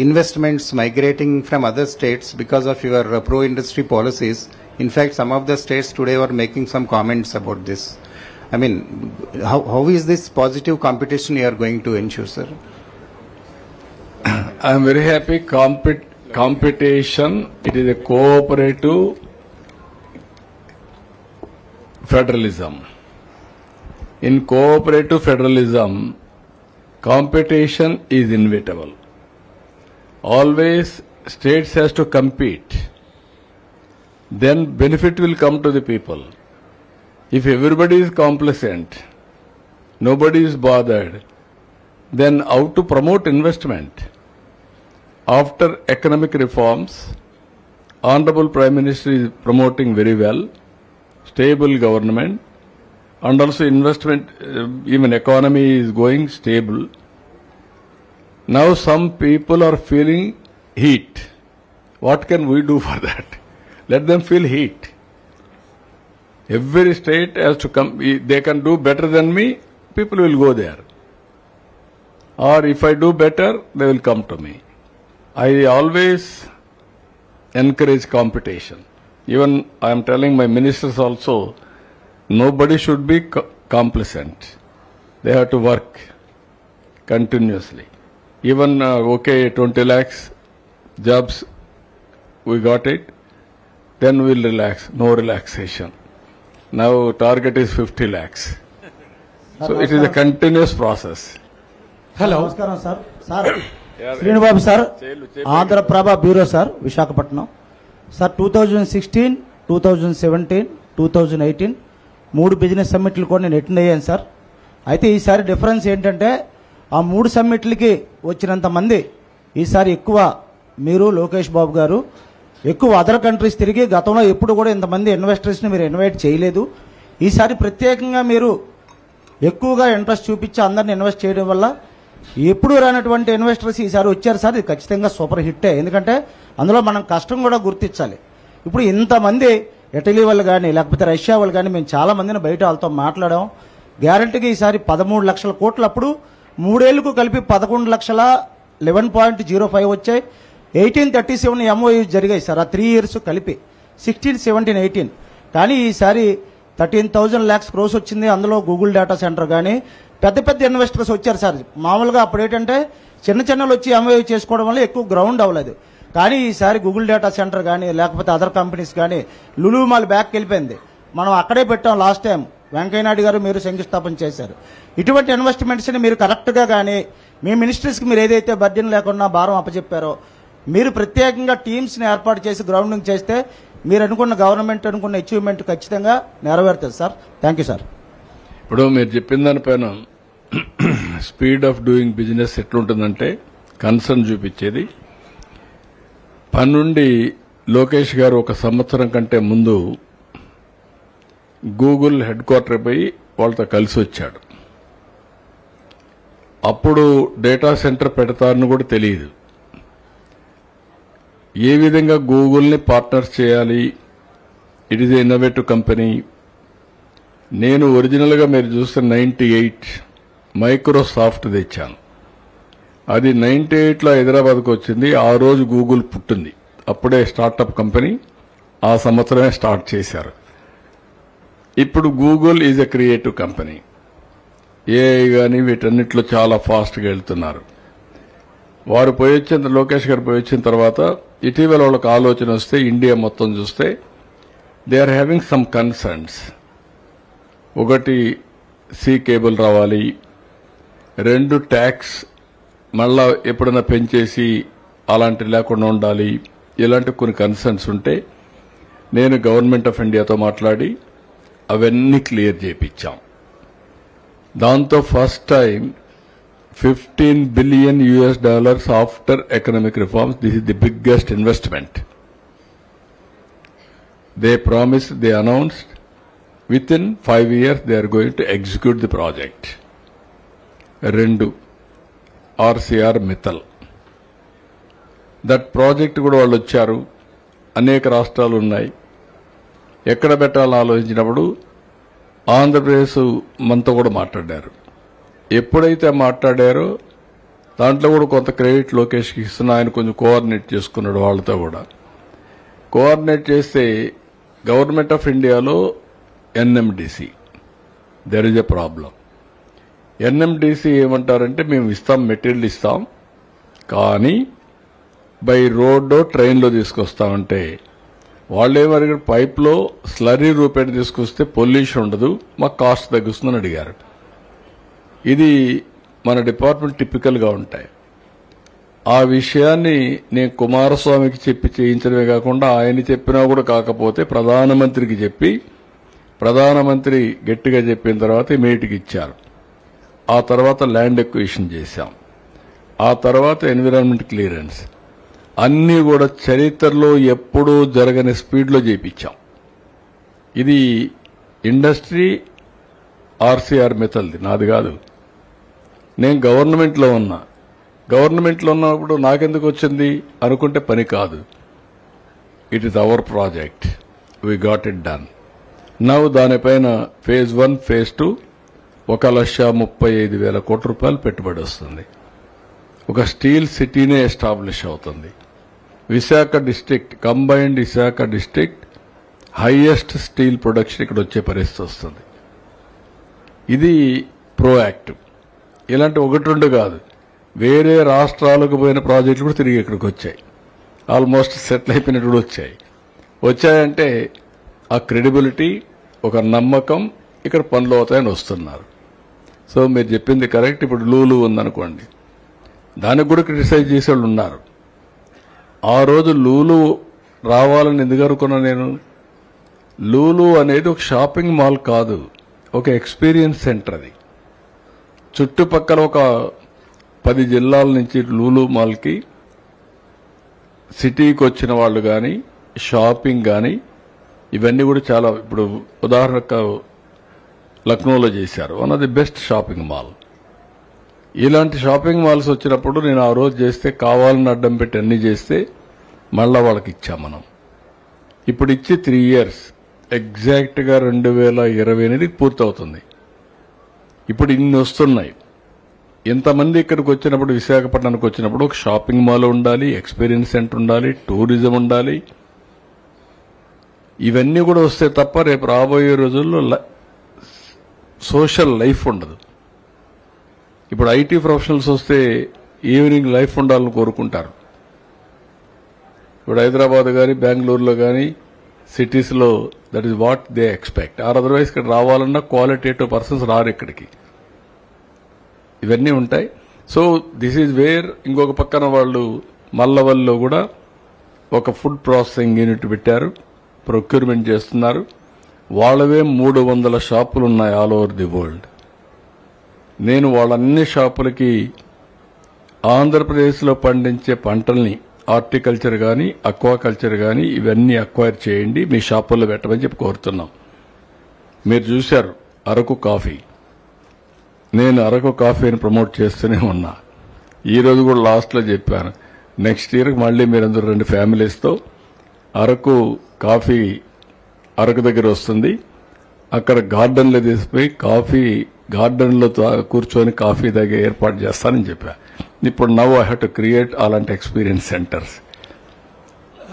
investments migrating from other states because of your pro-industry policies? In fact, some of the states today were making some comments about this. I mean, how is this positive competition you are going to ensure, sir? I am very happy. Competition, it is a cooperative federalism. In cooperative federalism, competition is inevitable. Always states has to compete. Then benefit will come to the people. If everybody is complacent, nobody is bothered, then how to promote investment? After economic reforms, Honorable Prime Minister is promoting very well, stable government, and also investment, even economy is going stable. Now some people are feeling heat. What can we do for that? Let them feel heat. Every state has to come, they can do better than me, people will go there. Or if I do better, they will come to me. I always encourage competition. Even I am telling my ministers also, nobody should be complacent. They have to work continuously. Even, 20 lakhs jobs, we got it, then we'll relax. No relaxation. Now target is 50 lakhs. So it is a continuous process. Hello నమస్కారం sir. Sir Srinibabu sir, Andhraprabha bureau sir, Visakhapatnam sir. 2016, 2017, 2018 3 business సమ్మిట్లు కూడా నేను attend అయ్యాను sir. అయితే ఈసారి difference ఏంటంటే ఆ 3 సమ్మిట్లకి వచ్చినంత మంది ఈసారి ఎక్కువ మీరు లోకేష్ బాబు గారు ఎక్కువ అదర్ కంట్రీస్ తిరిగి గతంలో ఎప్పుడు కూడా ఇంతమంది ఇన్వెస్టర్స్ని మీరు ఇన్వైట్ చేయలేదు. ఈసారి ప్రత్యేకంగా మీరు ఎక్కువగా ఇంట్రెస్ట్ చూపించి అందరిని ఇన్వెస్ట్ చేయడం వల్ల ఎప్పుడు రానటువంటి ఇన్వెస్టర్స్ ఈసారి వచ్చారు సార్. ఇది ఖచ్చితంగా సూపర్ హిట్టే, ఎందుకంటే అందులో మనం కష్టం కూడా గుర్తించాలి. ఇప్పుడు ఇంతమంది ఇటలీ వాళ్ళు కానీ లేకపోతే రష్యా వాళ్ళు కానీ మేము చాలా మందిని బయట వాళ్ళతో మాట్లాడాం. గ్యారంటీగా ఈసారి 13 లక్షల కోట్లు, అప్పుడు 3 ఏళ్లకు కలిపి 11,11.05 వచ్చాయి. 1837 MOU జరిగాయి సార్, ఆ 3 years కలిపి 16, 17, 18. కానీ ఈసారి 13,000 lakhs crores వచ్చింది. అందులో గూగుల్ డేటా సెంటర్ కానీ పెద్ద పెద్ద ఇన్వెస్టర్స్ వచ్చారు సార్. మామూలుగా అప్పుడు ఏంటంటే చిన్నలు వచ్చి MOU చేసుకోవడం వల్ల ఎక్కువ గ్రౌండ్ అవ్వలేదు. కానీ ఈసారి గూగుల్ డేటా సెంటర్ కానీ లేకపోతే అదర్ కంపెనీస్ కానీ లులు మాల్ బ్యాక్ వెళ్ళిపోయింది. మనం అక్కడే పెట్టాం లాస్ట్ టైం. వెంకయ్యనాయుడు గారు మీరు శంకుస్థాపన చేశారు. ఇటువంటి ఇన్వెస్ట్మెంట్స్ని మీరు కరెక్ట్గా కానీ మీ మినిస్ట్రీస్కి మీరు ఏదైతే బర్డెన్ లేకుండా భారం అప్పచెప్పారో మీరు ప్రత్యేకంగా టీమ్స్ని ఏర్పాటు చేసి గ్రౌండింగ్ చేస్తే మీరు అనుకున్న గవర్నమెంట్ అనుకున్న అచీవ్మెంట్ ఖచ్చితంగా నెరవేరుతుంది సార్. Thank you sir. ఇప్పుడు మీరు చెప్పిన దానిపైన స్పీడ్ ఆఫ్ డూయింగ్ బిజినెస్ ఎట్లుంటుందంటే కన్సర్న్ చూపించేది పన్నుండి లోకేష్ గారు 1 సంవత్సరం కంటే ముందు గూగుల్ హెడ్ క్వార్టర్ పోయి వాళ్ళతో కలిసి వచ్చాడు. అప్పుడు డేటా సెంటర్ పెడతారని కూడా తెలియదు. ఏ విధంగా గూగుల్ని పార్ట్నర్స్ చేయాలి, ఇట్ ఈజ్ ఇన్నోవేటివ్ కంపెనీ. నేను ఒరిజినల్గా మీరు చూస్తే 98 మైక్రోసాఫ్ట్ తెచ్చాను. అది 98లో హైదరాబాద్కు వచ్చింది. ఆ రోజు గూగుల్ పుట్టింది. అప్పుడే స్టార్టప్ కంపెనీ, ఆ సంవత్సరమే స్టార్ట్ చేశారు. ఇప్పుడు Google is a creative company. AI కానీ వీటన్నిటిలో చాలా ఫాస్ట్గా వెళ్తున్నారు. వారు లోకేష్ గారు పోయి వచ్చిన తర్వాత ఇటీవల వాళ్ళకి ఆలోచన వస్తే ఇండియా మొత్తం చూస్తే they are having some concerns. ఒకటి సీ కేబుల్ రావాలి, 2 ట్యాక్స్ మళ్ళా ఎప్పుడైనా పెంచేసి అలాంటి లేకుండా ఉండాలి. ఇలాంటి కొన్ని కన్సర్న్స్ ఉంటే నేను గవర్నమెంట్ ఆఫ్ ఇండియాతో మాట్లాడి అవన్నీ క్లియర్ చేయించాం. దాంతో first time $15 billion after economic reforms. This is the biggest investment. They promised, they announced, within 5 years they are going to execute the project. Rendu, RCR Mittal. That project కూడా వాళ్ళు వచ్చారు. అనేక రాష్ట్రాలు ఉన్నాయి. ఎక్కడ పెట్టాలని ఆలోచించినప్పుడు ఆంధ్రప్రదేశ్ మనతో కూడా మాట్లాడారు. ఎప్పుడైతే మాట్లాడారో దాంట్లో కూడా కొంత క్రెడిట్ లోకేష్కి ఇస్తున్నా, ఆయన కొంచెం కోఆర్డినేట్ చేసుకున్నాడు వాళ్ళతో కూడా. కోఆర్డినేట్ చేస్తే గవర్నమెంట్ ఆఫ్ ఇండియాలో NMDC there is a problem. NMDC ఏమంటారంటే మేము ఇస్తాం, మెటీరియల్ ఇస్తాం, కానీ బై రోడ్డో ట్రైన్లో తీసుకొస్తామంటే వాళ్ళేమో పైప్లో స్లరీ రూపేణ తీసుకొస్తే పొల్యూషన్ ఉండదు, మాకు కాస్ట్ తగ్గుస్తుందని అడిగారు. ఇది మన డిపార్ట్మెంట్ టిపికల్గా ఉంటాయి. ఆ విషయాన్ని నేను కుమారస్వామికి చెప్పి చేయించడమే కాకుండా ఆయన చెప్పినా కూడా కాకపోతే ప్రధానమంత్రికి చెప్పి ప్రధానమంత్రి గట్టిగా చెప్పిన తర్వాత ఇమీడియట్గా ఇచ్చారు. ఆ తర్వాత ల్యాండ్ ఎక్విజిషన్ చేశాం. ఆ తర్వాత ఎన్విరాన్మెంట్ క్లియరెన్స్ అన్నీ కూడా చరిత్రలో ఎప్పుడూ జరగని స్పీడ్లో చేయించాం. ఇది ఇండస్ట్రీ ఆర్సీఆర్ మెథల్ది, నాది కాదు. నేను గవర్నమెంట్లో ఉన్నా. గవర్నమెంట్లో ఉన్నప్పుడు నాకెందుకు వచ్చింది అనుకుంటే పని కాదు. It is our project, we got it done. Now దానిపైన ఫేజ్ 1, ఫేజ్ 2 1,35,000 కోట్ల రూపాయలు పెట్టుబడి వస్తుంది. ఒక స్టీల్ సిటీనే ఎస్టాబ్లిష్ అవుతుంది. Visakha district, combined Visakha district highest steel production ఇక్కడ వచ్చే పరిస్థితి వస్తుంది. ఇది ప్రోయాక్టివ్. ఇలాంటి 1-2 కాదు, వేరే రాష్ట్రాలకు పోయిన ప్రాజెక్టులు కూడా తిరిగి ఇక్కడికి వచ్చాయి. ఆల్మోస్ట్ సెటిల్ అయిపోయినట్టు కూడా వచ్చాయంటే ఆ క్రెడిబిలిటీ, ఒక నమ్మకం, ఇక్కడ పనులు అవుతాయని వస్తున్నారు. సో మీరు చెప్పింది కరెక్ట్. ఇప్పుడు లూలు ఉందనుకోండి, దానికి కూడా క్రిటిసైజ్ చేసేవాళ్ళు ఉన్నారు. ఆ రోజు లూలు రావాలని ఎందుకు అనుకున్నా నేను? లూలు అనేది ఒక షాపింగ్ మాల్ కాదు, ఒక ఎక్స్పీరియన్స్ సెంటర్. అది చుట్టుపక్కల ఒక 10 జిల్లాల నుంచి లూలు మాల్కి సిటీకి వచ్చిన వాళ్ళు కానీ, షాపింగ్ కానీ, ఇవన్నీ కూడా చాలా. ఇప్పుడు ఉదాహరణకు లక్నోలో చేశారు, one of the best shopping mall. ఇలాంటి షాపింగ్ మాల్స్ వచ్చినప్పుడు నేను ఆ రోజు చేస్తే, కావాలని అడ్డం పెట్టి అన్ని చేస్తే మళ్ళా వాళ్ళకి ఇచ్చాం మనం. ఇప్పుడు ఇచ్చి 3 ఇయర్స్ ఎగ్జాక్ట్గా 2028 పూర్తవుతుంది. ఇప్పుడు ఇన్ని వస్తున్నాయి. ఇంతమంది ఇక్కడికి వచ్చినప్పుడు, విశాఖపట్నానికి వచ్చినప్పుడు ఒక షాపింగ్ మాల్ ఉండాలి, ఎక్స్పీరియన్స్ సెంటర్ ఉండాలి, టూరిజం ఉండాలి. ఇవన్నీ కూడా వస్తే తప్ప రేపు రాబోయే రోజుల్లో సోషల్ లైఫ్ ఉండదు. ఇప్పుడు ఐటీ ప్రొఫెషనల్స్ వస్తే ఈవినింగ్ లైఫ్ ఉండాలని కోరుకుంటారు. ఇప్పుడు హైదరాబాద్ కానీ, బెంగళూరులో కానీ, సిటీస్లో that is what they expect. Or otherwise ఇక్కడ రావాలన్నా క్వాలిటేటివ్ పర్సన్స్ రారు ఇక్కడికి. ఇవన్నీ ఉంటాయి. So this is where. ఇంకొక పక్కన వాళ్ళు మల్లవల్లో కూడా ఒక ఫుడ్ ప్రాసెసింగ్ యూనిట్ పెట్టారు, ప్రొక్యూర్మెంట్ చేస్తున్నారు. వాళ్ళవే 300 షాపులు ఉన్నాయి ఆల్ ఓవర్ ది వరల్డ్. నేను వాళ్ళన్ని షాపులకి ఆంధ్రప్రదేశ్లో పండించే పంటల్ని, హార్టికల్చర్ కానీ, అక్వాకల్చర్ కానీ, ఇవన్నీ అక్వైర్ చేయండి, మీ షాపుల్లో పెట్టమని చెప్పి కోరుతున్నాం. మీరు చూశారు అరకు కాఫీ. నేను అరకు కాఫీని ప్రమోట్ చేస్తూనే ఉన్నా. ఈ రోజు కూడా లాస్ట్లో చెప్పాను, నెక్స్ట్ ఇయర్ మళ్ళీ మీరందరూ 2 ఫ్యామిలీస్తో అరకు కాఫీ అరకు దగ్గర వస్తుంది. అక్కడ గార్డెన్లో తీసుకుపోయి కాఫీ గార్డెన్లో కూర్చొని కాఫీ తాగే ఏర్పాటు చేస్తానని చెప్పా. ఇప్పుడు now I have to create అలాంటి ఎక్స్పీరియన్స్ సెంటర్స్.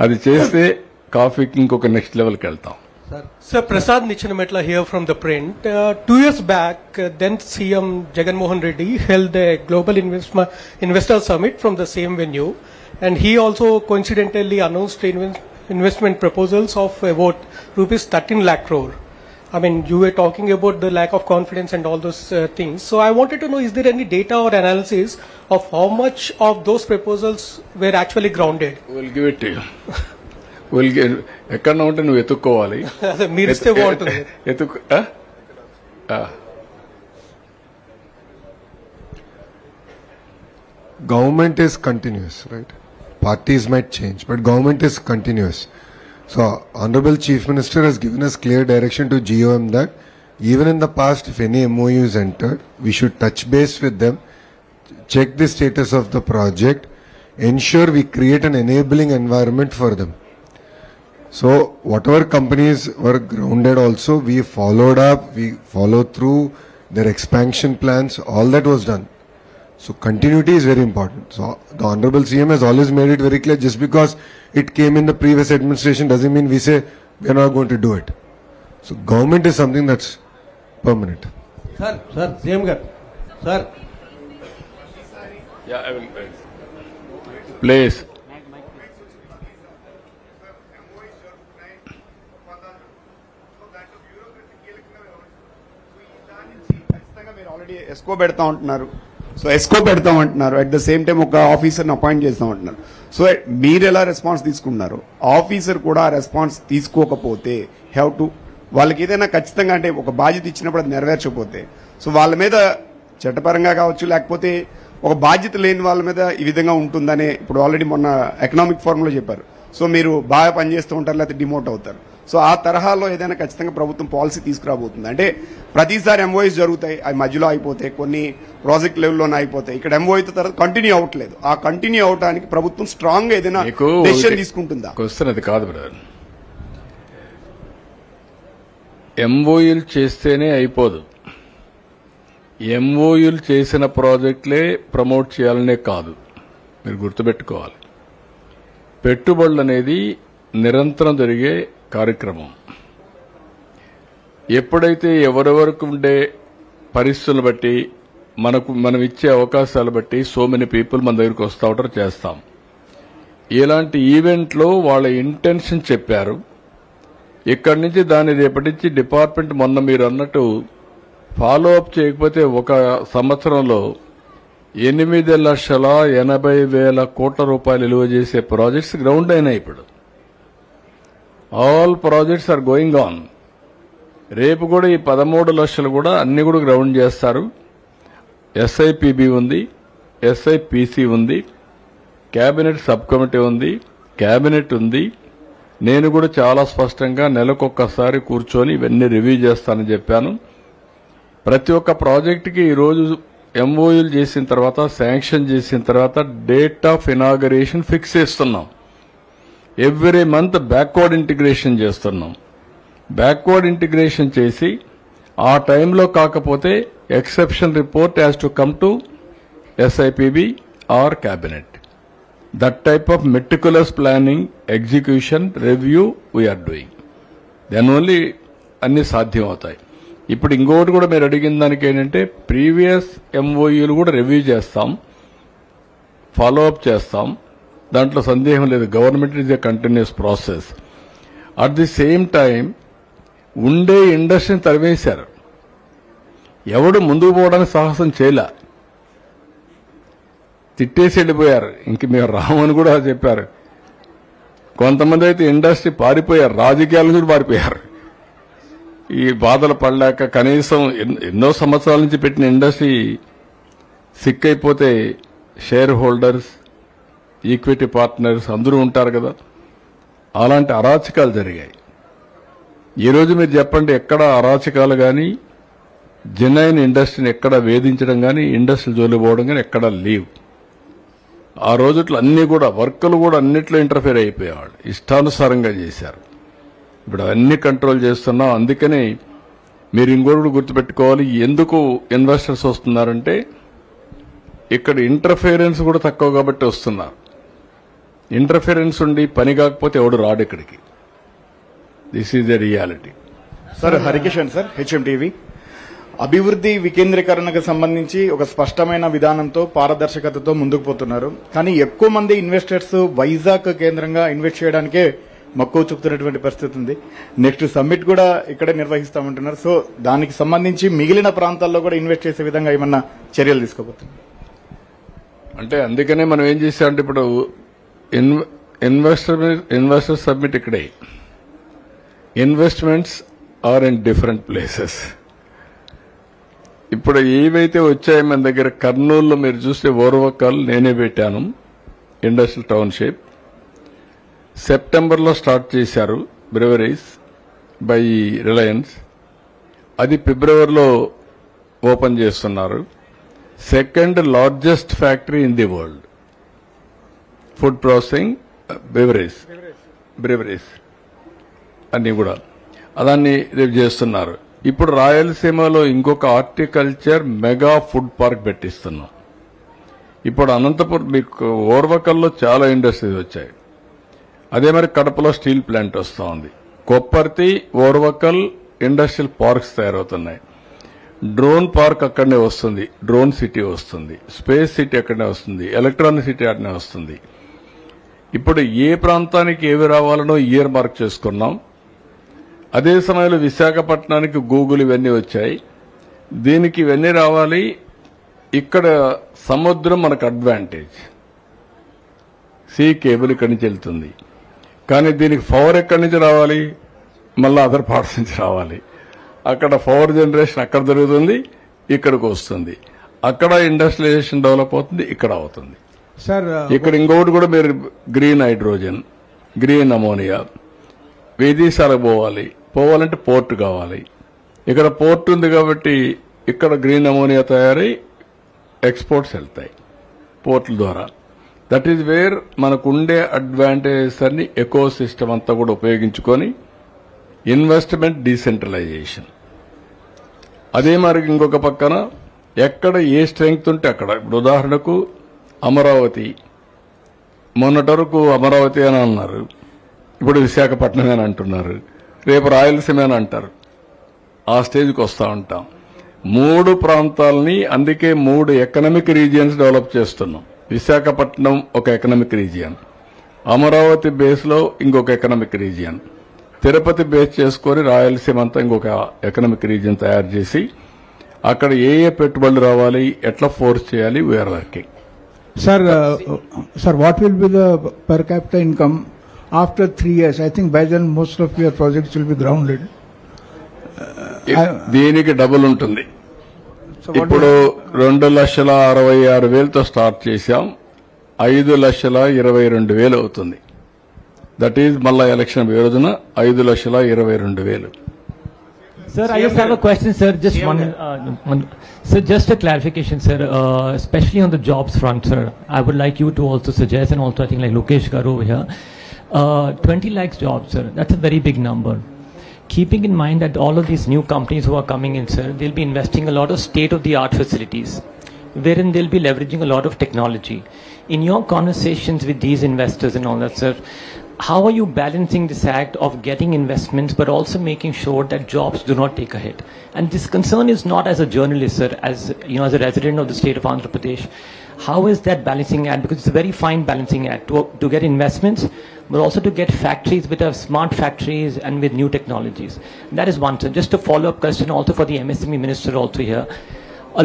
అది చేస్తే కాఫీకి ఇంకొక నెక్స్ట్ లెవెల్కి వెళ్తాం. Sir, Prasad Nichanametla here from the print. 2 years back, then CM Jagan Mohan Reddy held a global investor summit from the same venue, and he also coincidentally announced investment proposals of about rupees 13 lakh crore. I mean, you were talking about the lack of confidence and all those things. So I wanted to know, is there any data or analysis of how much of those proposals were actually grounded? We'll give it to you. ఎక్కడ ఉంటే నువ్వు ఎత్తుక్కోవాలి. మీరు ఇస్తే బాగుంటుంది. government is continuous, right? Parties might change, but government is continuous. So, Honorable Chief Minister has given us clear direction to GOM that even in the past, if any MOU is entered, we should touch base with them, check the status of the project, ensure we create an enabling environment for them. So, whatever companies were grounded also, we followed up, we followed through their expansion plans, all that was done. So, continuity is very important. So, the Honorable CM has always made it very clear, just because it came in the previous administration doesn't mean we say we are not going to do it. So, government is something that's permanent. Sir, CM garu. Sir. Yeah, I will. Please. ఎస్కో పెడతా ఉంటున్నారు. So ఎస్కో పెడతాం అంటున్నారు, at the same time ఒక ఆఫీసర్ని appoint చేస్తాం అంటున్నారు. So మీరు ఎలా రెస్పాన్స్ తీసుకున్నారు? ఆఫీసర్ కూడా రెస్పాన్స్ తీసుకోకపోతే హ్యావ్ టు వాళ్ళకి ఏదైనా ఖచ్చితంగా అంటే ఒక బాధ్యత ఇచ్చినప్పుడు అది నెరవేర్చకపోతే సో వాళ్ళ మీద చట్టపరంగా కావచ్చు, లేకపోతే ఒక బాధ్యత లేని వాళ్ళ మీద ఈ విధంగా ఉంటుందనే ఇప్పుడు ఆల్రెడీ మొన్న ఎకనామిక్ ఫోరంలో చెప్పారు. సో మీరు బాగా పనిచేస్తూ ఉంటారు లేకపోతే డిమోట్ అవుతారు. సో ఆ తరహాలో ఏదైనా ఖచ్చితంగా ప్రభుత్వం పాలసీ తీసుకురాబోతుంది. అంటే ప్రతిసారి ఎంఓఐస్ జరుగుతాయి, అవి మధ్యలో అయిపోతాయి, కొన్ని ప్రాజెక్ట్ లెవెల్లోనే అయిపోతాయి. ఇక్కడ ఎంఓఐ తర్వాత కంటిన్యూ అవ్వట్లేదు. ఆ కంటిన్యూ అవడానికి ప్రభుత్వం స్ట్రాంగ్ గా ఏదైనా డెసిషన్ తీసుకుంటుందా? క్వశ్చన్ అది కాదు బ్రదర్. ఎంఓయూలు చేస్తేనే అయిపోదు. ఎంఓయూలు చేసిన ప్రాజెక్టులే ప్రమోట్ చేయాలనే కాదు, మీరు గుర్తుపెట్టుకోవాలి. పెట్టుబడులు అనేది నిరంతరం జరిగే కార్యక్రమం. ఎప్పుడైతే ఎవరెవరికి ఉండే పరిస్థితులను బట్టి మనం ఇచ్చే అవకాశాలు బట్టి సో మెనీ పీపుల్ మన దగ్గరికి వస్తూ ఉంటారు, చేస్తాం. ఇలాంటి ఈవెంట్లో వాళ్ళ ఇంటెన్షన్ చెప్పారు. ఇక్కడి నుంచి దాన్ని రేపటి నుంచి డిపార్ట్మెంట్ మొన్న మీరు అన్నట్టు ఫాలో అప్ చేయకపోతే ఒక సంవత్సరంలో 8,80,000 కోట్ల రూపాయలు విలువ చేసే ప్రాజెక్ట్స్ గ్రౌండ్ అయినాయి. ఇప్పుడు all projects are going on. రేపు కూడా ఈ 13 లక్షలు కూడా అన్ని కూడా గ్రౌండ్ చేస్తారు. ఎస్ఐపిబి ఉంది, ఎస్ఐపిసి ఉంది, కేబినెట్ సబ్ కమిటీ ఉంది, కేబినెట్ ఉంది. నేను కూడా చాలా స్పష్టంగా నెలకొక్కసారి కూర్చొని ఇవన్నీ రివ్యూ చేస్తానని చెప్పాను. ప్రతి ఒక్క ప్రాజెక్టుకి ఈరోజు ఎంఓయూలు చేసిన తర్వాత, శాంక్షన్ చేసిన తర్వాత డేట్ ఆఫ్ ఇనాగరేషన్ ఫిక్స్ చేస్తున్నాం. ఎవ్రీ మంత్ బ్యాక్వర్డ్ ఇంటిగ్రేషన్ చేస్తున్నాం. బ్యాక్వర్డ్ ఇంటిగ్రేషన్ చేసి ఆ టైంలో కాకపోతే exception report has to come to SIPB or cabinet. That type of meticulous planning, execution, review we are doing. Then only అన్ని సాధ్యం అవుతాయి. ఇప్పుడు ఇంకోటి కూడా మీరు అడిగిన దానికి ఏంటంటే ప్రీవియస్ ఎంఓయూలు కూడా రివ్యూ చేస్తాం, ఫాలో అప్ చేస్తాం. దాంట్లో సందేహం లేదు. Government is a continuous process. At the same time ఉండే ఇండస్ట్రీని తరివేశారు. ఎవడు ముందుకు పోవడానికి సాహసం చేయలే, తిట్టేసి వెళ్ళిపోయారు. ఇంక మేము రామని కూడా చెప్పారు. కొంతమంది అయితే ఇండస్ట్రీ పారిపోయారు, రాజకీయాల నుంచి పారిపోయారు. ఈ బాధలు పడలేక కనీసం ఎన్నో సంవత్సరాల నుంచి పెట్టిన ఇండస్ట్రీ సిక్ అయిపోతే షేర్ హోల్డర్స్, ఈక్విటీ పార్ట్నర్స్ అందరూ ఉంటారు కదా, అలాంటి అరాచకాలు జరిగాయి. ఈరోజు మీరు చెప్పండి, ఎక్కడ అరాచకాలు కానీ, జెన్యున్ ఇండస్ట్రీని ఎక్కడ వేధించడం కానీ, ఇండస్ట్రీ జోలికి పోవడం కానీ ఎక్కడ లేవు. ఆ రోజుట్లో అన్ని కూడా వర్కులు కూడా అన్నిట్లో ఇంటర్ఫేర్ అయిపోయేవాళ్ళు, ఇష్టానుసారంగా చేశారు. ఇప్పుడు అన్ని కంట్రోల్ చేస్తున్నాం. అందుకని మీరు ఇంకోటి గుర్తుపెట్టుకోవాలి, ఎందుకు ఇన్వెస్టర్స్ వస్తున్నారంటే ఇక్కడ ఇంటర్ఫిరెన్స్ కూడా తక్కువ కాబట్టి వస్తున్నారు. ఇంటర్ఫిరెన్స్ ఉండి పని కాకపోతే ఎవడు రాడు ఇక్కడికి. This is the reality. Sir Harikishan sir, HMTV. అభివృద్ధి వికేంద్రీకరణకు సంబంధించి ఒక స్పష్టమైన విధానంతో, పారదర్శకతతో ముందుకు పోతున్నారు. కానీ ఎక్కువ మంది ఇన్వెస్టర్స్ వైజాగ్ కేంద్రంగా ఇన్వెస్ట్ చేయడానికే మక్కువ చూపుతున్నటువంటి పరిస్థితి ఉంది. నెక్స్ట్ సమ్మిట్ కూడా ఇక్కడే నిర్వహిస్తామంటున్నారు. సో దానికి సంబంధించి మిగిలిన ప్రాంతాల్లో కూడా ఇన్వెస్ట్ చేసే విధంగా ఏమన్నా చర్యలు తీసుకోబోతున్నారు అంటే? అందుకనే మనం ఏం చేశామంటే ఇప్పుడు ఇన్వెస్టర్ సబ్మిట్ ఇక్కడే. Investments are in different places. ఇప్పుడు ఏవైతే వచ్చాయో మన దగ్గర కర్నూలులో మీరు చూస్తే ఓర్వకల్ నేనే పెట్టాను ఇండస్ట్రియల్ టౌన్షిప్. సెప్టెంబర్లో స్టార్ట్ చేశారు బ్రెవరీస్ బై రిలయన్స్. అది ఫిబ్రవరిలో ఓపెన్ చేస్తున్నారు. Second largest factory in the world food processing breweries అన్ని కూడా అదాన్ని రేపు చేస్తున్నారు. ఇప్పుడు రాయలసీమలో ఇంకొక హార్టికల్చర్ మెగా ఫుడ్ పార్క్ పెట్టిస్తున్నాం. ఇప్పుడు అనంతపురం మీకు ఓర్వకల్లో చాలా ఇండస్ట్రీస్ వచ్చాయి. అదే మరి కడపలో స్టీల్ ప్లాంట్ వస్తూ ఉంది. కొప్పర్తి ఓర్వకల్ ఇండస్ట్రియల్ పార్క్స్ తయారవుతున్నాయి. డ్రోన్ పార్క్ అక్కడనే వస్తుంది, డ్రోన్ సిటీ వస్తుంది, స్పేస్ సిటీ అక్కడనే వస్తుంది, ఎలక్ట్రానిక్ సిటీ అక్కడనే వస్తుంది. ఇప్పుడు ఏ ప్రాంతానికి ఏవి రావాలనో ఇయర్ మార్క్ చేసుకున్నాం. అదే సమయంలో విశాఖపట్నానికి గూగుల్ ఇవన్నీ వచ్చాయి. దీనికి ఇవన్నీ రావాలి. ఇక్కడ సముద్రం మనకు అడ్వాంటేజ్, సీ కేబుల్ ఇక్కడి నుంచి వెళ్తుంది. కానీ దీనికి పవర్ ఎక్కడి నుంచి రావాలి, మళ్ళీ అదర్ పార్ట్స్ నుంచి రావాలి. అక్కడ పవర్ జనరేషన్ అక్కడ జరుగుతుంది, ఇక్కడికి వస్తుంది. అక్కడ ఇండస్ట్రియలైజేషన్ డెవలప్ అవుతుంది, ఇక్కడ అవుతుంది. సార్ ఇక్కడ ఇంకొకటి కూడా మీరు గ్రీన్ హైడ్రోజన్, గ్రీన్ అమోనియా విదేశాలకు పోవాలంటే పోర్ట్ కావాలి. ఇక్కడ పోర్ట్ ఉంది కాబట్టి ఇక్కడ గ్రీన్ అమోనియా తయారై ఎక్స్పోర్ట్స్ వెళ్తాయి పోర్టుల ద్వారా. దట్ ఈజ్ వేర్ మనకుండే అడ్వాంటేజెస్ అన్ని ఎకో సిస్టమ్ అంతా కూడా ఉపయోగించుకొని ఇన్వెస్ట్మెంట్ డీసెంట్రలైజేషన్. అదే మరి ఇంకొక పక్కన ఎక్కడ ఏ స్ట్రెంగ్త్ ఉంటే అక్కడ. ఇప్పుడు ఉదాహరణకు అమరావతి, మొన్నటి వరకు అమరావతి అని అన్నారు, ఇప్పుడు విశాఖపట్నం అని అంటున్నారు, రేపు రాయలసీమ అని అంటారు. ఆ స్టేజ్కి వస్తూ ఉంటాం. 3 ప్రాంతాలని అందుకే 3 ఎకనామిక్ రీజియన్స్ డెవలప్ చేస్తున్నాం. విశాఖపట్నం ఒక ఎకనామిక్ రీజియన్, అమరావతి బేస్ లో ఇంకొక ఎకనామిక్ రీజియన్, తిరుపతి బేస్ చేసుకుని రాయలసీమ అంతా ఇంకొక ఎకనామిక్ రీజియన్ తయారు చేసి అక్కడ ఏ పెట్టుబడులు రావాలి, ఎట్లా ఫోర్స్ చేయాలి, we are working. Sir, what will be the per capita income after 3 years? I think by then most of your projects will be grounded. దీనికి డబుల్ ఉంటుంది. ఇప్పుడు 2,66,000 స్టార్ట్ చేశాం, 5,22,000 అవుతుంది. దట్ ఈజ్ మళ్ళా ఎలక్షన్ రోజున 5,22,000. Sir, I just have a question, sir. Just one. Sir, just a clarification, sir. Especially on the jobs front, sir. I would like you to also suggest, and also I think like Lokesh Garu over here, 20 lakhs jobs, sir. That's a very big number. Keeping in mind that all of these new companies who are coming in, sir, they'll be investing a lot of state-of-the-art facilities, wherein they'll be leveraging a lot of technology. In your conversations with these investors and all that, sir, how are you balancing this act of getting investments but also making sure that jobs do not take a hit? And this concern is not as a journalist, sir, as you know, as a resident of the state of Andhra Pradesh. How is that balancing act? Because it's a very fine balancing act to get investments, but also to get factories with smart factories and with new technologies. That is one, sir. Just a follow-up question also for the MSME minister also here.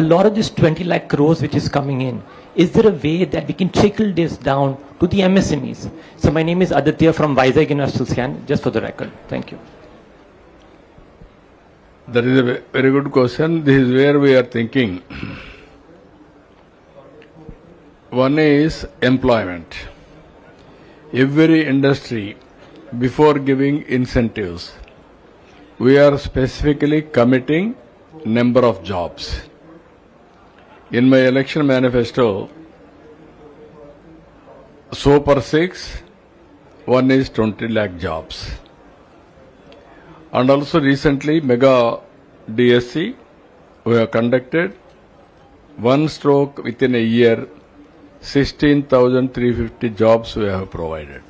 A lot of this 20 lakh crores which is coming in, is there a way that we can trickle this down to the MSMEs? So my name is Aditya from Vizag Industrial Scan, just for the record. Thank you. That is a very good question. This is where we are thinking. One is employment. Every industry, before giving incentives, we are specifically committing number of jobs. In my election manifesto, Super 6, one is 20 lakh jobs. And also recently, Mega DSC, we have conducted one stroke within a year, 16,350 jobs we have provided.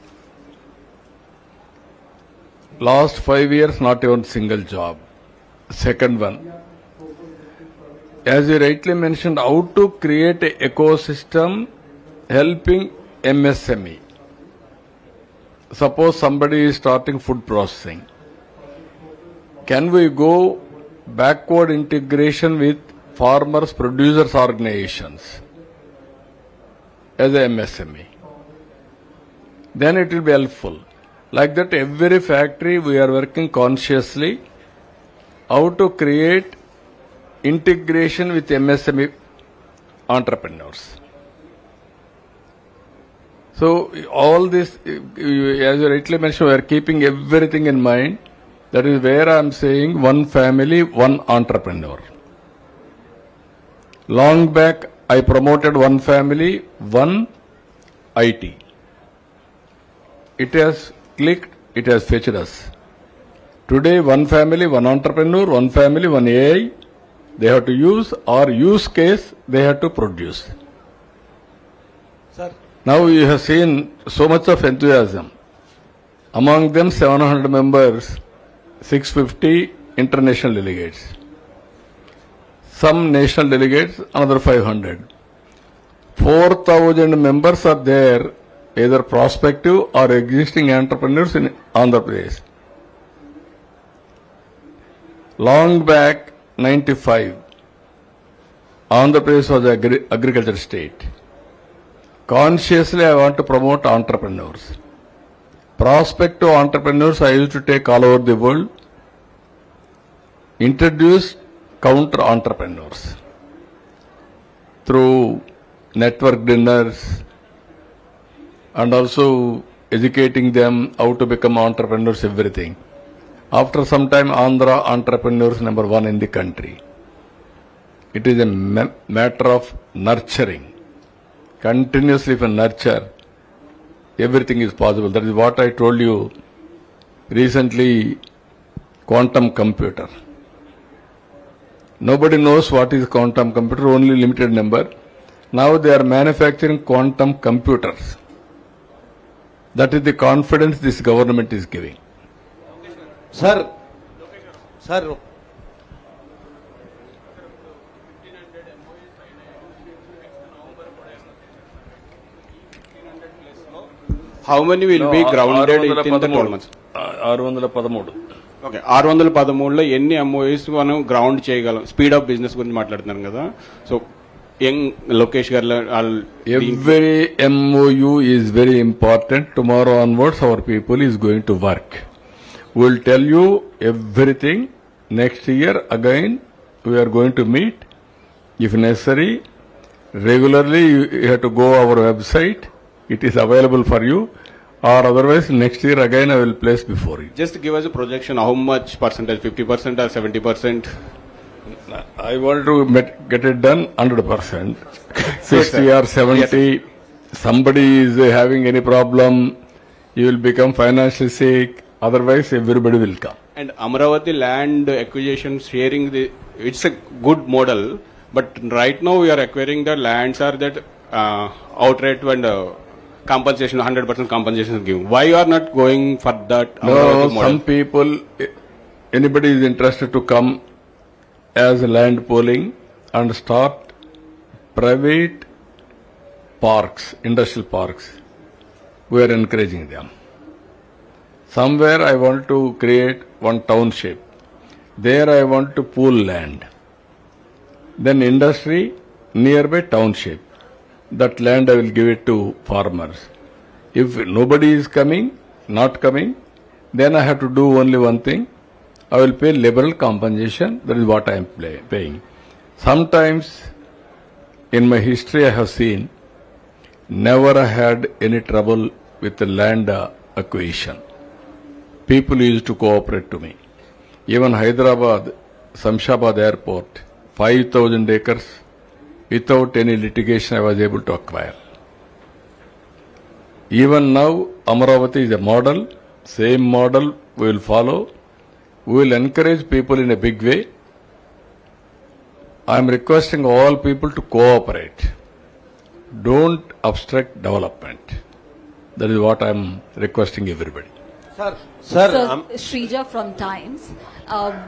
Last 5 years, not even single job. Second one, as you rightly mentioned, how to create an ecosystem helping MSME. Suppose somebody is starting food processing. Can we go backward integration with farmers, producers organizations as a MSME? Then it will be helpful. Like that, every factory we are working consciously how to create integration with MSME entrepreneurs. So all this, as you rightly mentioned, we are keeping everything in mind. That is where I am saying one family, one entrepreneur. Long back, I promoted one family, one IT. It has clicked, it has fetched us. Today, one family, one entrepreneur, one family, one AI, they have to use, or use case, they have to produce. Sir. Now you have seen so much of enthusiasm. Among them, 700 members, 650 international delegates. Some national delegates, another 500. 4,000 members are there, either prospective or existing entrepreneurs in Andhra Pradesh. Long back, 95, Andhra Pradesh was an agriculture state. Consciously, I want to promote entrepreneurs. Prospective entrepreneurs I used to take all over the world. Introduce counter entrepreneurs through network dinners and also educating them how to become entrepreneurs, everything. After some time, Andhra entrepreneurs number one in the country. It is a matter of nurturing. Continuously, if you nurture, everything is possible. That is what I told you recently, quantum computer. Nobody knows what is quantum computer, only limited number. Now they are manufacturing quantum computers. That is the confidence this government is giving. Sir. Sir. How many will be grounded within the 12 months? 613. Okay 613లో ఎన్ని MoUs మనం ground చేయగలం? Speed of business గురించి మాట్లాడుతున్నాం కదా. So young Lokesh గారు every MOU is very important. Tomorrow onwards our people is going to work. We will tell you everything. Next year again we are going to meet. If necessary, regularly you have to go our website. It is available for you. Or otherwise, next year again I will place before you. Just give us a projection. How much percentage? 50% or 70%? I want to get it done 100%. 60 or 70. Yes. Somebody is having any problem, you will become financially sick. Otherwise, everybody will come. And Amaravati land acquisition sharing, it's a good model. But right now we are acquiring the lands are that outright and compensation, 100% compensation is given. Why you are not going for that? No, some people, anybody is interested to come as land pooling and start private parks, industrial parks. We are encouraging them. Somewhere I want to create one township. There I want to pool land. Then industry, nearby township. That land I will give it to farmers. If nobody is coming, not coming, then I have to do only one thing. I will pay liberal compensation. That is what I am paying. Sometimes in my history I have seen, never had any trouble with the land acquisition. People used to cooperate to me. Even Hyderabad, Samshabad airport, 5,000 acres, without any litigation I was able to acquire. Even now, Amaravati is a model, same model we will follow. We will encourage people in a big way. I am requesting all people to cooperate. Don't obstruct development. That is what I am requesting everybody. Sir, Shrija from Times.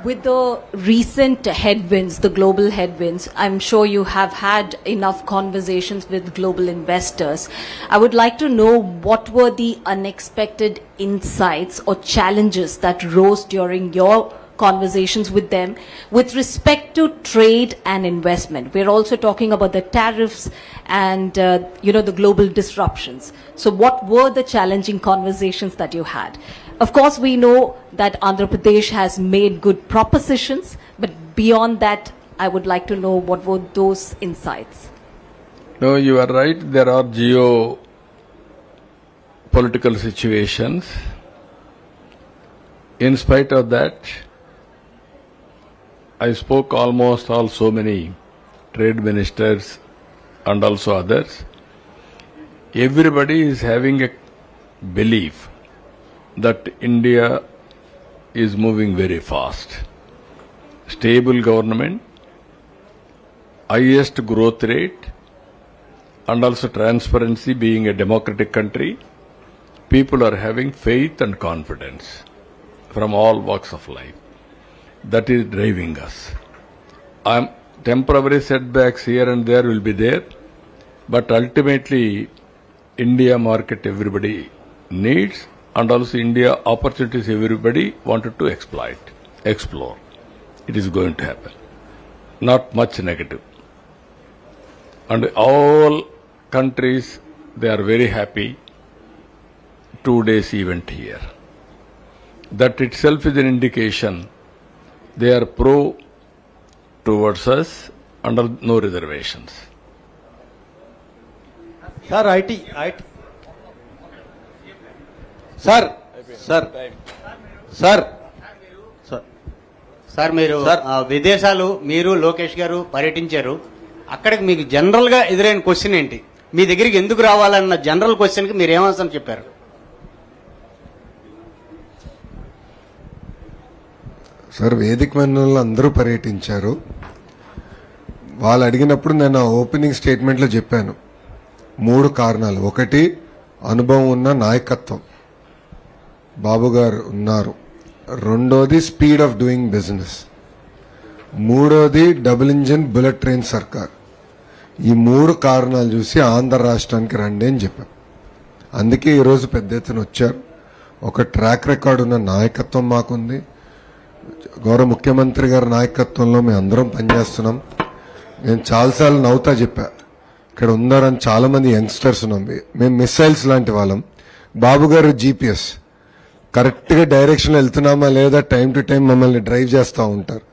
With the recent headwinds, the global headwinds, I'm sure you have had enough conversations with global investors. I would like to know what were the unexpected insights or challenges that rose during your conversations with them with respect to trade and investment. We're also talking about the tariffs and the global disruptions. So what were the challenging conversations that you had? Of course, we know that Andhra Pradesh has made good propositions, but beyond that, I would like to know what were those insights. No, you are right. There are geo-political situations. In spite of that, I spoke almost all so many trade ministers and also others. Everybody is having a belief that India is moving very fast. Stable government, highest growth rate, and also transparency. Being a democratic country, people are having faith and confidence from all walks of life. That is driving us. Temporary setbacks here and there will be there, but ultimately India market everybody needs, and also India opportunities everybody wanted to explore. It is going to happen. Not much negative. And all countries, they are very happy. 2 days event here. That itself is an indication they are pro towards us under no reservations. Sir, IT. Sir మీరు విదేశాలు మీరు లోకేష్ గారు పర్యటించారు. అక్కడికి మీకు general గా ఎదురైన question ఏంటి? మీ దగ్గరికి ఎందుకు రావాలన్న జనరల్ క్వశ్చన్ కి మీరు ఏమాన్సర్ చెప్పారు? సార్, వేదిక మన్నలు అందరూ పర్యటించారు. వాళ్ళు అడిగినప్పుడు నేను ఓపెనింగ్ స్టేట్మెంట్లో చెప్పాను 3 కారణాలు. ఒకటి, అనుభవం ఉన్న నాయకత్వం, బాబు గారు ఉన్నారు. రెండోది, స్పీడ్ ఆఫ్ డూయింగ్ బిజినెస్. మూడోది, డబుల్ ఇంజిన్ బుల్లెట్ ట్రైన్ సర్కార్. ఈ 3 కారణాలు చూసి ఆంధ్ర రాష్ట్రానికి రండి అని చెప్పాం. అందుకే ఈరోజు పెద్ద ఎత్తున వచ్చారు. ఒక ట్రాక్ రికార్డు ఉన్న నాయకత్వం మాకుంది. గౌరవ ముఖ్యమంత్రి గారి నాయకత్వంలో మేము అందరం పనిచేస్తున్నాం. నేను చాలాసార్లు నవ్వుతా చెప్పా, ఇక్కడ ఉన్నారని చాలా మంది యంగ్స్టర్స్ ఉన్నాం. మేము మిసైల్స్ లాంటి వాళ్ళం. బాబు గారు జీపీఎస్, కరెక్ట్గా డైరెక్షన్లో వెళ్తున్నామా లేదా టైం టు టైం మమ్మల్ని డ్రైవ్ చేస్తూ ఉంటారు.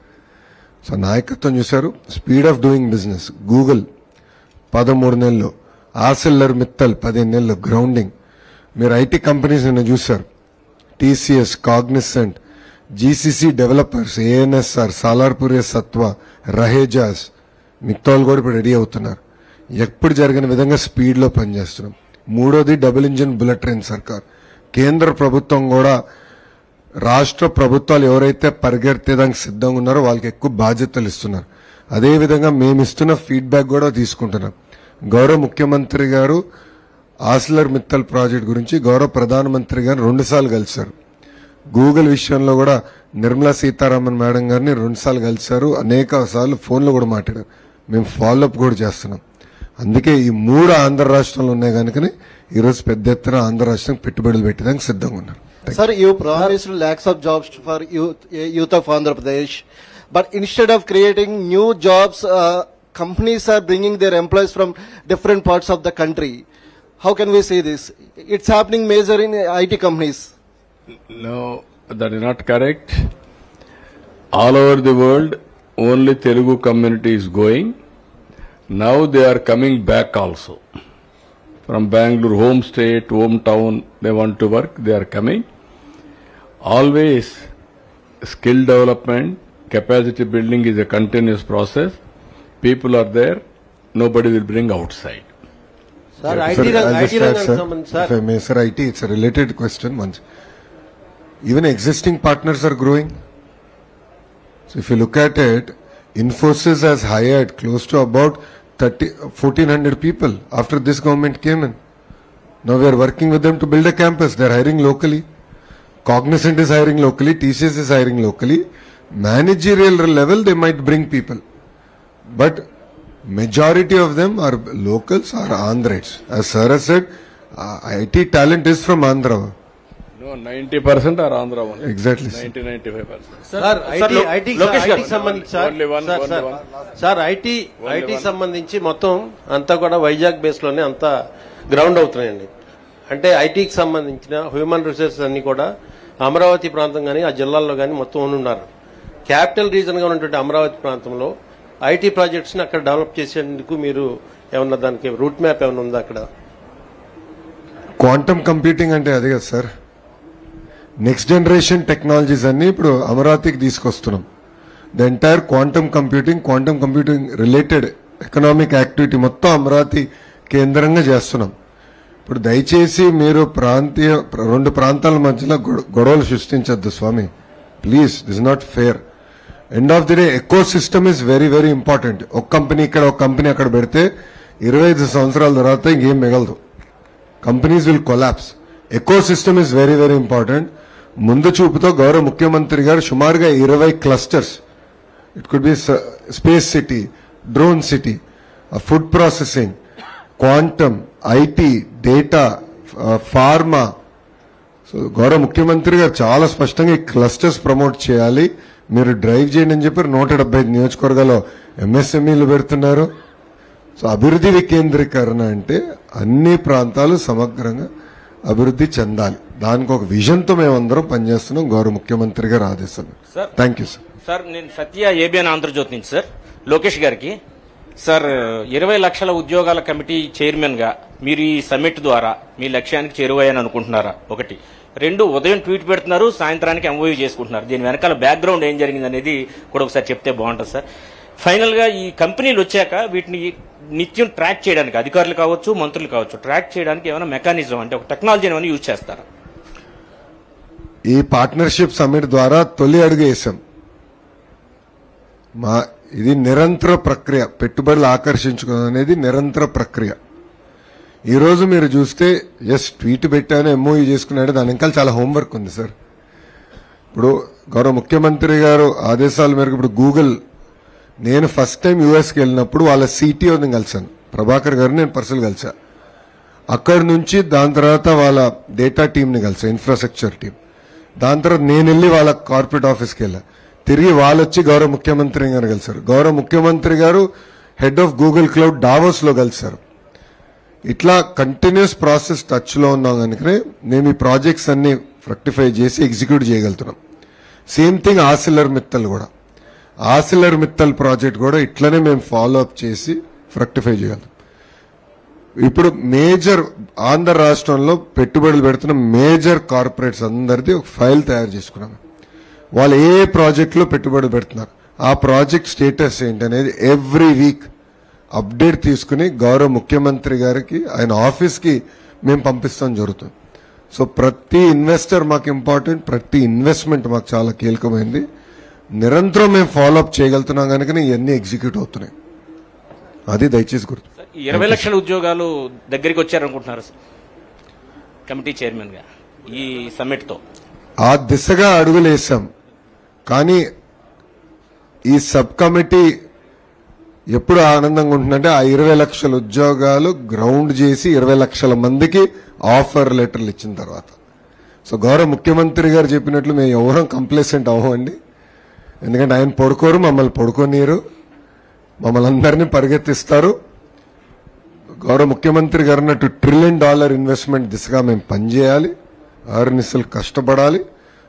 సో నాయకత్వం చూశారు. Speed of doing business, Google 13 నెలలు, ఆర్సిల్లర్ మిత్తల్ 15 నెలలు గ్రౌండింగ్. మీరు ఐటీ కంపెనీస్ నిన్న చూశారు, TCS, Cognizant, GCC developers, ANSR, Salarpur Satva, Rahejas, మిగతాలు కూడా ఇప్పుడు రెడీ అవుతున్నారు. ఎప్పుడు జరిగిన విధంగా స్పీడ్లో పనిచేస్తున్నాం. మూడోది, డబుల్ ఇంజిన్ బుల్లెట్ ట్రైన్ సర్కార్. కేంద్ర ప్రభుత్వం కూడా రాష్ట్ర ప్రభుత్వాలు ఎవరైతే పరిగెత్తేదానికి సిద్ధంగా ఉన్నారో వాళ్ళకి ఎక్కువ బాధ్యతలు ఇస్తున్నారు. అదేవిధంగా మేము ఇస్తున్న ఫీడ్బ్యాక్ కూడా తీసుకుంటున్నాం. గౌరవ ముఖ్యమంత్రి గారు ఆర్సిల్లర్ మిత్తల్ ప్రాజెక్ట్ గురించి గౌరవ ప్రధానమంత్రి గారు 2 సార్లు కలిశారు. గూగుల్ విషయంలో కూడా నిర్మలా సీతారామన్ మేడం గారిని 2 సార్లు కలిశారు. అనేక సార్లు ఫోన్లో కూడా మాట్లాడారు. మేము ఫాలోఅప్ కూడా చేస్తున్నాం. అందుకే ఈ 3 ఆంధ్ర రాష్ట్రాలు ఉన్నాయి కనుకనే ఈరోజు పెద్ద ఎత్తున ఆంధ్ర రాష్ట్రం పెట్టుబడులు పెట్టడానికి సిద్ధంగా ఉన్నారు. Sir, you promised lakhs of jobs for youth of Andhra Pradesh, but instead of creating new jobs, companies are bringing their employees from different parts of the country. How can we say this? It's happening major in IT companies. No, that is not correct. All over the world, only Telugu community is going. Now they are coming back also. From Bangalore, home state, hometown, they want to work, they are coming. Always skill development, capacity building is a continuous process. People are there, nobody will bring outside. Sir, Sir, if I may, sir, IT, it's a related question. Once, even existing partners are growing. So if you look at it, Infosys has hired close to about 1,400 people after this government came in. Now we are working with them to build a campus. They are hiring locally. Cognizant is hiring locally. TCS is hiring locally. Managerial level, they might bring people. But majority of them are locals or Andhras. As sir has said, IT talent is from Andhra. No, 90% are Andhra only. Exactly. 90-95%. Sir, IT సంబంధించి sir IT సంబంధించి మొత్తం అంతా కూడా Vizag base లోనే అంతా ground అవుతున్నాయండి. అంటే ఐటీకి సంబంధించిన హ్యూమన్ రిసోర్సెస్ అన్ని కూడా అమరావతి ప్రాంతం కానీ ఆ జిల్లాల్లో కానీ మొత్తం ఉన్నారు. క్యాపిటల్ రీజన్ గా ఉన్నటువంటి అమరావతి ప్రాంతంలో ఐటీ ప్రాజెక్ట్స్ ని అక్కడ డెవలప్ చేసేందుకు మీరు ఏమన్నా దానికి రూట్ మ్యాప్ ఏమైనా ఉందా అక్కడ? క్వాంటమ్ కంప్యూటింగ్ అంటే అదే కదా సార్. నెక్స్ట్ జనరేషన్ టెక్నాలజీస్ అన్ని ఇప్పుడు అమరావతికి తీసుకొస్తున్నాం. The entire quantum computing related economic activity మొత్తం అమరావతి కేంద్రంగా చేస్తున్నాం. ఇప్పుడు దయచేసి మీరు రెండు ప్రాంతాల మధ్యలో గొడవలు సృష్టించద్దు స్వామి, please. This not fair. End of the day ecosystem is very very important. ఒక కంపెనీ ఇక్కడ ఒక కంపెనీ అక్కడ పెడితే 25 సంవత్సరాల తర్వాత ఇంకేం మిగలదు. Companies will collapse. Eco system is very very important. ముందు చూపుతో గౌరవ ముఖ్యమంత్రి గారు సుమారుగా 20 clusters, it could be space city, drone city, food processing, quantum, IT, data, pharma. So గౌరవ ముఖ్యమంత్రి గారు చాలా స్పష్టంగా ఈ క్లస్టర్స్ ప్రమోట్ చేయాలి, మీరు డ్రైవ్ చేయండి అని చెప్పి 175 నియోజకవర్గాల్లో ఎంఎస్ఎంఈలు పెడుతున్నారు. సో అభివృద్ధి వికేంద్రీకరణ అంటే అన్ని ప్రాంతాలు సమగ్రంగా అభివృద్ధి చెందాలి. దానికి ఒక విజన్తో మేమందరం పనిచేస్తున్నాం గౌరవ ముఖ్యమంత్రి గారు ఆదేశం. Thank you sir. సార్ నేను సత్య ఏబిఎన్ ఆంధ్రజ్యోతి నుంచి సార్ లోకేష్ గారికి. సార్ 20 లక్షల ఉద్యోగాల కమిటీ చైర్మన్ గా మీరు ఈ సమ్మిట్ ద్వారా మీ లక్ష్యానికి చేరువయ్యని అనుకుంటున్నారా? ఒకటి. 2, ఉదయం ట్వీట్ పెడుతున్నారు, సాయంత్రానికి ఎంఓయూ చేసుకుంటున్నారు. దీని వెనకాల బ్యాక్గ్రౌండ్ ఏం జరిగింది అనేది కూడా ఒకసారి చెప్తే బాగుంటుంది సార్. ఫైనల్ గా ఈ కంపెనీలు వచ్చాక వీటిని నిత్యం ట్రాక్ చేయడానికి అధికారులు కావచ్చు, మంత్రులు కావచ్చు, ట్రాక్ చేయడానికి ఏమైనా మెకానిజం అంటే ఒక టెక్నాలజీ ఏమైనా యూజ్ చేస్తారా? ఈ పార్ట్నర్షిప్ సమ్మిట్ ద్వారా తొలి అడుగు వేసాం. ఇది నిరంతర ప్రక్రియ. పెట్టుబడులు ఆకర్షించుకోవడం అనేది నిరంతర ప్రక్రియ. ఈ రోజు మీరు చూస్తే ట్వీట్ పెట్టాను, ఎంఓయూ చేసుకున్నాడు, దాని ఇంకా చాలా హోంవర్క్ ఉంది సార్. ఇప్పుడు గౌరవ ముఖ్యమంత్రి గారు ఆదేశాల మేరకు ఇప్పుడు గూగుల్, నేను ఫస్ట్ టైం యూఎస్కి వెళ్ళినప్పుడు వాళ్ళ సిటిఓని కలిశాను, ప్రభాకర్ గారిని నేను పర్సనల్ కలిసా. అక్కడి నుంచి దాని తర్వాత వాళ్ళ డేటా టీంని కలిసా, ఇన్ఫ్రాస్ట్రక్చర్ టీం. దాని తర్వాత నేను వెళ్ళి వాళ్ళ కార్పొరేట్ ఆఫీస్కి వెళ్ళా. తిరిగి వాళ్ళు వచ్చి గౌరవ ముఖ్యమంత్రి గారు కలిశారు. గౌరవ ముఖ్యమంత్రి గారు head of Google cloud Davos లో కలిశారు. ఇట్లా కంటిన్యూస్ ప్రాసెస్ టచ్ లో ఉన్నాం కనుకనే మేము ఈ ప్రాజెక్ట్స్ అన్ని ఫ్రక్టిఫై చేసి ఎగ్జిక్యూట్ చేయగలుగుతున్నాం. సేమ్ థింగ్ ఆసిలర్ మిత్తల్ కూడా. ఆసిలర్ మిత్తల్ ప్రాజెక్ట్ కూడా ఇట్లనే మేము ఫాలో అప్ చేసి ఫ్రక్టిఫై చేయగలుగుతాం. ఇప్పుడు మేజర్ ఆంధ్ర రాష్ట్రంలో పెట్టుబడులు పెడుతున్న మేజర్ కార్పొరేట్స్ అందరిది ఒక ఫైల్ తయారు చేసుకున్నాం. వాళ్ళు ఏ ప్రాజెక్టులో పెట్టుబడి పెడుతున్నారు, ఆ ప్రాజెక్ట్ స్టేటస్ ఏంటి అనేది ఎవ్రీ వీక్ అప్డేట్ తీసుకుని గౌరవ ముఖ్యమంత్రి గారికి ఆయన ఆఫీస్కి మేము పంపిస్తాం జరుగుతుంది. సో ప్రతి ఇన్వెస్టర్ మాకు ఇంపార్టెంట్, ప్రతి ఇన్వెస్ట్మెంట్ మాకు చాలా కీలకమైంది. నిరంతరం మేము ఫాలోఅప్ చేయగలుగుతున్నాం కనుక ఇవన్నీ ఎగ్జిక్యూట్ అవుతున్నాయి. అది దయచేసి గుర్తు. 20 లక్షల ఉద్యోగాలు దగ్గరికి వచ్చారనుకుంటున్నారు కమిటీ చైర్మన్ గా ఈ సమ్మిట్ తో? ఆ దిశగా అడుగులేసాం. కానీ ఈ సబ్ కమిటీ ఎప్పుడు ఆనందంగా ఉంటుందంటే ఆ 20 లక్షల ఉద్యోగాలు గ్రౌండ్ చేసి 20 లక్షల మందికి ఆఫర్ లెటర్లు ఇచ్చిన తర్వాత. సో గౌరవ ముఖ్యమంత్రి గారు చెప్పినట్లు మేము ఎవరం కంప్లేసెంట్ అవ్వండి. ఎందుకంటే ఆయన పడుకోరు, మమ్మల్ని పడుకోనీరు, మమ్మల్ని అందరినీ పరిగెత్తిస్తారు. గౌరవ ముఖ్యమంత్రి గారు అన్నట్టు $1 ట్రిలియన్ ఇన్వెస్ట్మెంట్ దిశగా మేము పనిచేయాలి, ఆర్నిసలు కష్టపడాలి.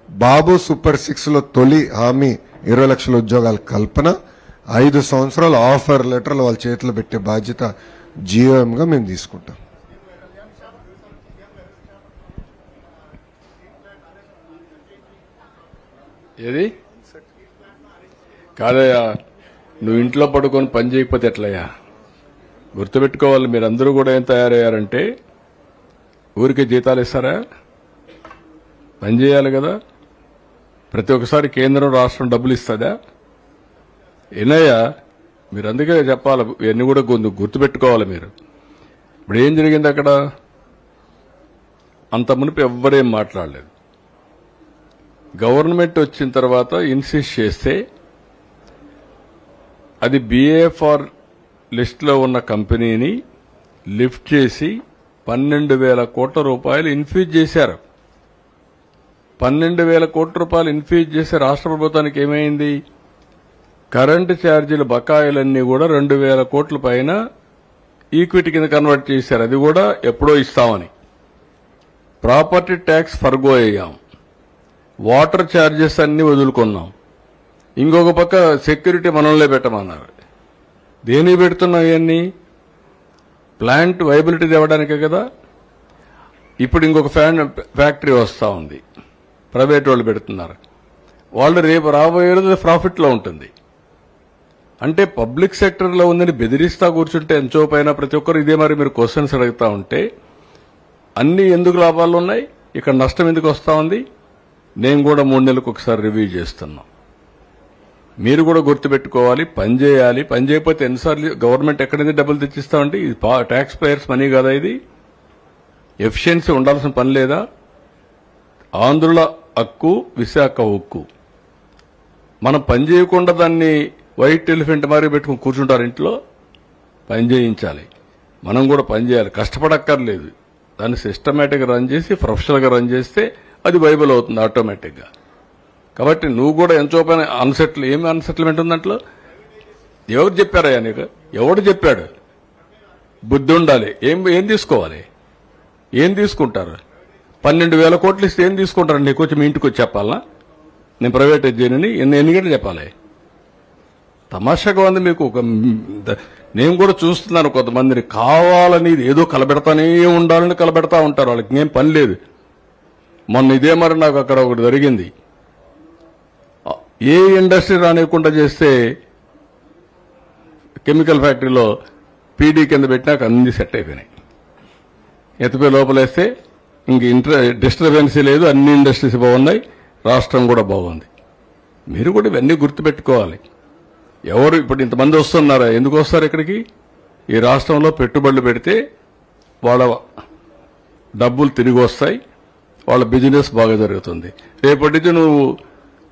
బాబు సూపర్ 6 లో తొలి హామీ 20 లక్షల ఉద్యోగాల కల్పన, 5 సంవత్సరాలు ఆఫర్ లెటర్లు వాళ్ళ చేతిలో పెట్టే బాధ్యత జియోఎంగా మేము తీసుకుంటాం. ఏది కాదయ్యా, నువ్వు ఇంట్లో పడుకొని పని చేయకపోతే ఎట్లయ్యా? గుర్తుపెట్టుకోవాలి, మీరందరూ కూడా ఏం తయారయ్యారంటే ఊరికే జీతాలు ఇస్తారా? పని చేయాలి కదా. ప్రతి ఒక్కసారి కేంద్రం రాష్ట్రం డబ్బులు ఇస్తుందా? ఏనయ్యా, మీరు అందుకే చెప్పాలి, ఇవన్నీ కూడా గుర్తుపెట్టుకోవాలి మీరు. ఇప్పుడు ఏం జరిగింది అక్కడ? అంత మునుపు ఎవ్వరేం మాట్లాడలేదు. గవర్నమెంట్ వచ్చిన తర్వాత ఇన్సిస్ట్ చేస్తే అది BAFR లిస్టులో ఉన్న కంపెనీని లిఫ్ట్ చేసి 12,000 కోట్ల రూపాయలు ఇన్ఫ్యూజ్ చేశారు. 12,000 కోట్ల రూపాయలు ఇన్ఫ్యూజ్ చేసి రాష్ట్ర ప్రభుత్వానికి ఏమైంది? కరెంటు ఛార్జీల బకాయిలన్నీ కూడా 2,000 కోట్ల పైన ఈక్విటీ కింద కన్వర్ట్ చేశారు. అది కూడా ఎప్పుడో ఇస్తామని. ప్రాపర్టీ ట్యాక్స్ ఫర్గో అయ్యాం, వాటర్ ఛార్జెస్ అన్ని వదులుకున్నాం. ఇంకొక పక్క సెక్యూరిటీ మనల్నే పెట్టమన్నారు. దేనికి పెడుతున్నావు ఇవన్నీ? ప్లాంట్ వైబిలిటీ తేవడానికే కదా. ఇప్పుడు ఇంకొక ఫ్యాక్టరీ వస్తూ ఉంది, ప్రైవేట్ వాళ్ళు పెడుతున్నారు. వాళ్ళు రేపు రాబోయే రోజు ప్రాఫిట్లో ఉంటుంది. అంటే పబ్లిక్ సెక్టర్లో ఉందని బెదిరిస్తా కూర్చుంటే ఎంతో పైన ప్రతి ఒక్కరు ఇదే మరి మీరు క్వశ్చన్స్ అడుగుతా ఉంటే అన్ని ఎందుకు లాభాలు ఉన్నాయి, ఇక్కడ నష్టం ఎందుకు వస్తూ ఉంది? నేను కూడా 3 నెలలకు ఒకసారి రివ్యూ చేస్తున్నా. మీరు కూడా గుర్తుపెట్టుకోవాలి, పని చేయాలి. పని చేయకపోతే ఎన్నిసార్లు గవర్నమెంట్ ఎక్కడైంది డబ్బులు తెచ్చిస్తామండి? ఇది ట్యాక్స్ పేయర్స్ మనీ కదా. ఇది ఎఫిషియన్సీ ఉండాల్సిన పని లేదా? ఆంధ్రుల హక్కు, విశాఖ ఉక్కు. మనం పని చేయకుండా దాన్ని వైట్ ఎలిఫెంట్ మారి పెట్టుకుని కూర్చుంటారు ఇంట్లో. పని చేయించాలి, మనం కూడా పని చేయాలి. కష్టపడక్కర్లేదు, దాన్ని సిస్టమేటిక్గా రన్ చేసి ప్రొఫెషనల్గా రన్ చేస్తే అది వైబుల్ అవుతుంది ఆటోమేటిక్గా. కాబట్టి నువ్వు కూడా ఎంతో పైన ఏమి అన్సెటిల్మెంట్ ఉందంట్లో? ఎవరు చెప్పారయ్యా నీకు? ఎవడు చెప్పాడు? బుద్ధి ఉండాలి. ఏం తీసుకోవాలి? ఏం తీసుకుంటారు? 12,000 కోట్లు ఇస్తే ఏం తీసుకుంటారు? నీకు వచ్చి మీ ఇంటికి వచ్చి చెప్పాలా? నేను ప్రైవేటైజ్ చేయనని ఎన్ని గంటలు చెప్పాలి? తమాషాగా ఉంది మీకు. నేను కూడా చూస్తున్నాను కొంతమందిని కావాలని ఏదో కలబెడతానే ఉండాలని కలబెడతా ఉంటారు. వాళ్ళకి ఏం పని లేదు. మొన్న ఇదే మరి నాకు అక్కడ ఒకటి జరిగింది. ఏ ఇండస్ట్రీ రానివ్వకుండా చేస్తే కెమికల్ ఫ్యాక్టరీలో పీడీ కింద పెట్టినాక అన్ని సెట్ అయిపోయినాయి. ఎత్తిపోయి లోపలేస్తే ఇంక డిస్టర్బెన్సీ లేదు, అన్ని ఇండస్ట్రీస్ బాగున్నాయి, రాష్ట్రం కూడా బాగుంది. మీరు కూడా ఇవన్నీ గుర్తుపెట్టుకోవాలి. ఎవరు ఇప్పుడు ఇంతమంది వస్తున్నారా? ఎందుకు వస్తారు ఇక్కడికి? ఈ రాష్ట్రంలో పెట్టుబడులు పెడితే వాళ్ళ డబ్బులు తిరిగి వస్తాయి, వాళ్ళ బిజినెస్ బాగా జరుగుతుంది. రేపటి నుంచి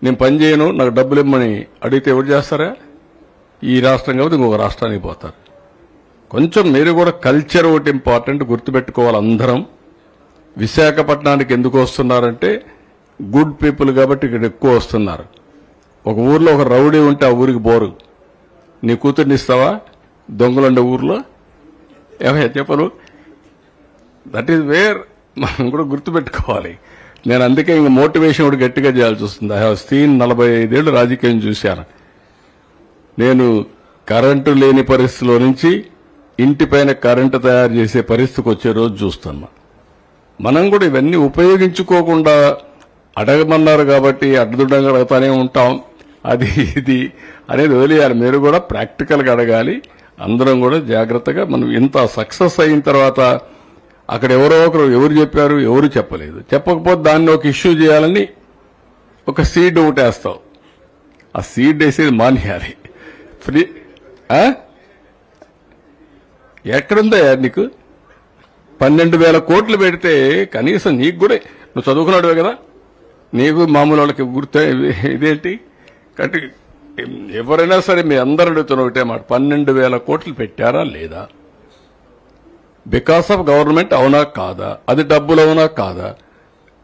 నేను పని చేయను, నాకు డబ్బులు ఇమ్మని అడిగితే ఎవరు చేస్తారా? ఈ రాష్ట్రం కాబట్టి ఇంకొక రాష్ట్రానికి పోతారు. కొంచెం మీరు కూడా కల్చర్ ఒకటి ఇంపార్టెంట్ గుర్తుపెట్టుకోవాలి అందరం. విశాఖపట్నానికి ఎందుకు వస్తున్నారంటే గుడ్ పీపుల్ కాబట్టి ఇక్కడ ఎక్కువ వస్తున్నారు. ఒక ఊర్లో ఒక రౌడీ ఉంటే ఆ ఊరికి బోరు. నీ కూతుర్ని ఇస్తావా దొంగలుండే ఊర్లో? ఏమయ్యా చెప్పను? దట్ ఈజ్ వేర్ మనం కూడా గుర్తుపెట్టుకోవాలి. నేను అందుకే ఇంక మోటివేషన్ కూడా గట్టిగా చేయాల్సి వస్తుంది. ఐ హావ్ సీన్ 45 ఏళ్ళు రాజకీయం చూశాను. నేను కరెంటు లేని పరిస్థితిలో నుంచి ఇంటిపైన కరెంటు తయారు చేసే పరిస్థితికి వచ్చే రోజు చూస్తున్నా. మనం కూడా ఇవన్నీ ఉపయోగించుకోకుండా అడగమన్నారు కాబట్టి అడ్డుదండగా అడుగుతానే ఉంటాం. అది ఇది అనేది వదిలేయాలి. మీరు కూడా ప్రాక్టికల్గా అడగాలి. అందరం కూడా జాగ్రత్తగా మనం ఇంత సక్సెస్ అయిన తర్వాత అక్కడ ఎవరో ఒకరు ఎవరు చెప్పారు, ఎవరు చెప్పలేదు. చెప్పకపోతే దాన్ని ఒక ఇష్యూ చేయాలని ఒక సీడ్ ఒకటి వేస్తావు. ఆ సీడ్ వేసేది మానేయాలి. ఫ్రీ ఎక్కడుందా నీకు? 12,000 కోట్లు పెడితే కనీసం నీకు కూడా, నువ్వు చదువుకున్నాడువే కదా, నీకు మామూలు వాళ్ళకి గుర్తు ఇదేంటి? కాబట్టి ఎవరైనా సరే మీ అందరూ అడుగుతున్న ఒకటే మాట, 12,000 కోట్లు పెట్టారా లేదా? బికాస్ ఆఫ్ గవర్నమెంట్ అవునా కాదా? అది డబ్బులు అవునా కాదా?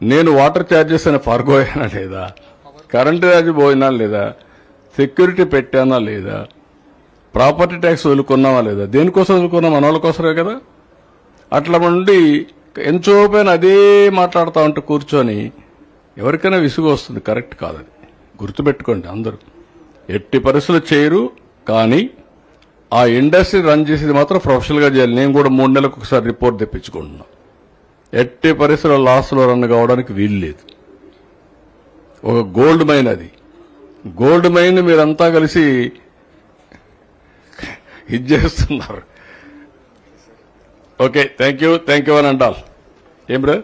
నేను వాటర్ ఛార్జెస్ అని ఫర్గోయానా లేదా? కరెంటు ఛార్జ్ పోయినా లేదా? సెక్యూరిటీ పెట్టానా లేదా? ప్రాపర్టీ ట్యాక్స్ వదులుకున్నావా లేదా? దేనికోసం వదులుకున్నాం? మన వాళ్ళ కోసమే కదా. అట్లా ఉండి ఎంతో పైన అదే మాట్లాడుతూ ఉంటే కూర్చొని ఎవరికైనా విసుగు వస్తుంది. కరెక్ట్ కాదని గుర్తుపెట్టుకోండి అందరూ. ఎట్టి పరిస్థితులు చేయరు, కానీ ఆ ఇండస్ట్రీ రన్ చేసేది మాత్రం ప్రొఫెషనల్గా చేయాలి. నేను కూడా 3 నెలలకు ఒకసారి రిపోర్ట్ తెప్పించుకుంటున్నా. ఎట్టి పరిస్థితుల్లో లాస్లో రన్ కావడానికి వీలు లేదు. ఒక గోల్డ్ మైన్, అది గోల్డ్ మైన్ మీరంతా కలిసి ఇది చేస్తున్నారు. ఓకే, థ్యాంక్ యూ అని అంటాల్. ఏం bro?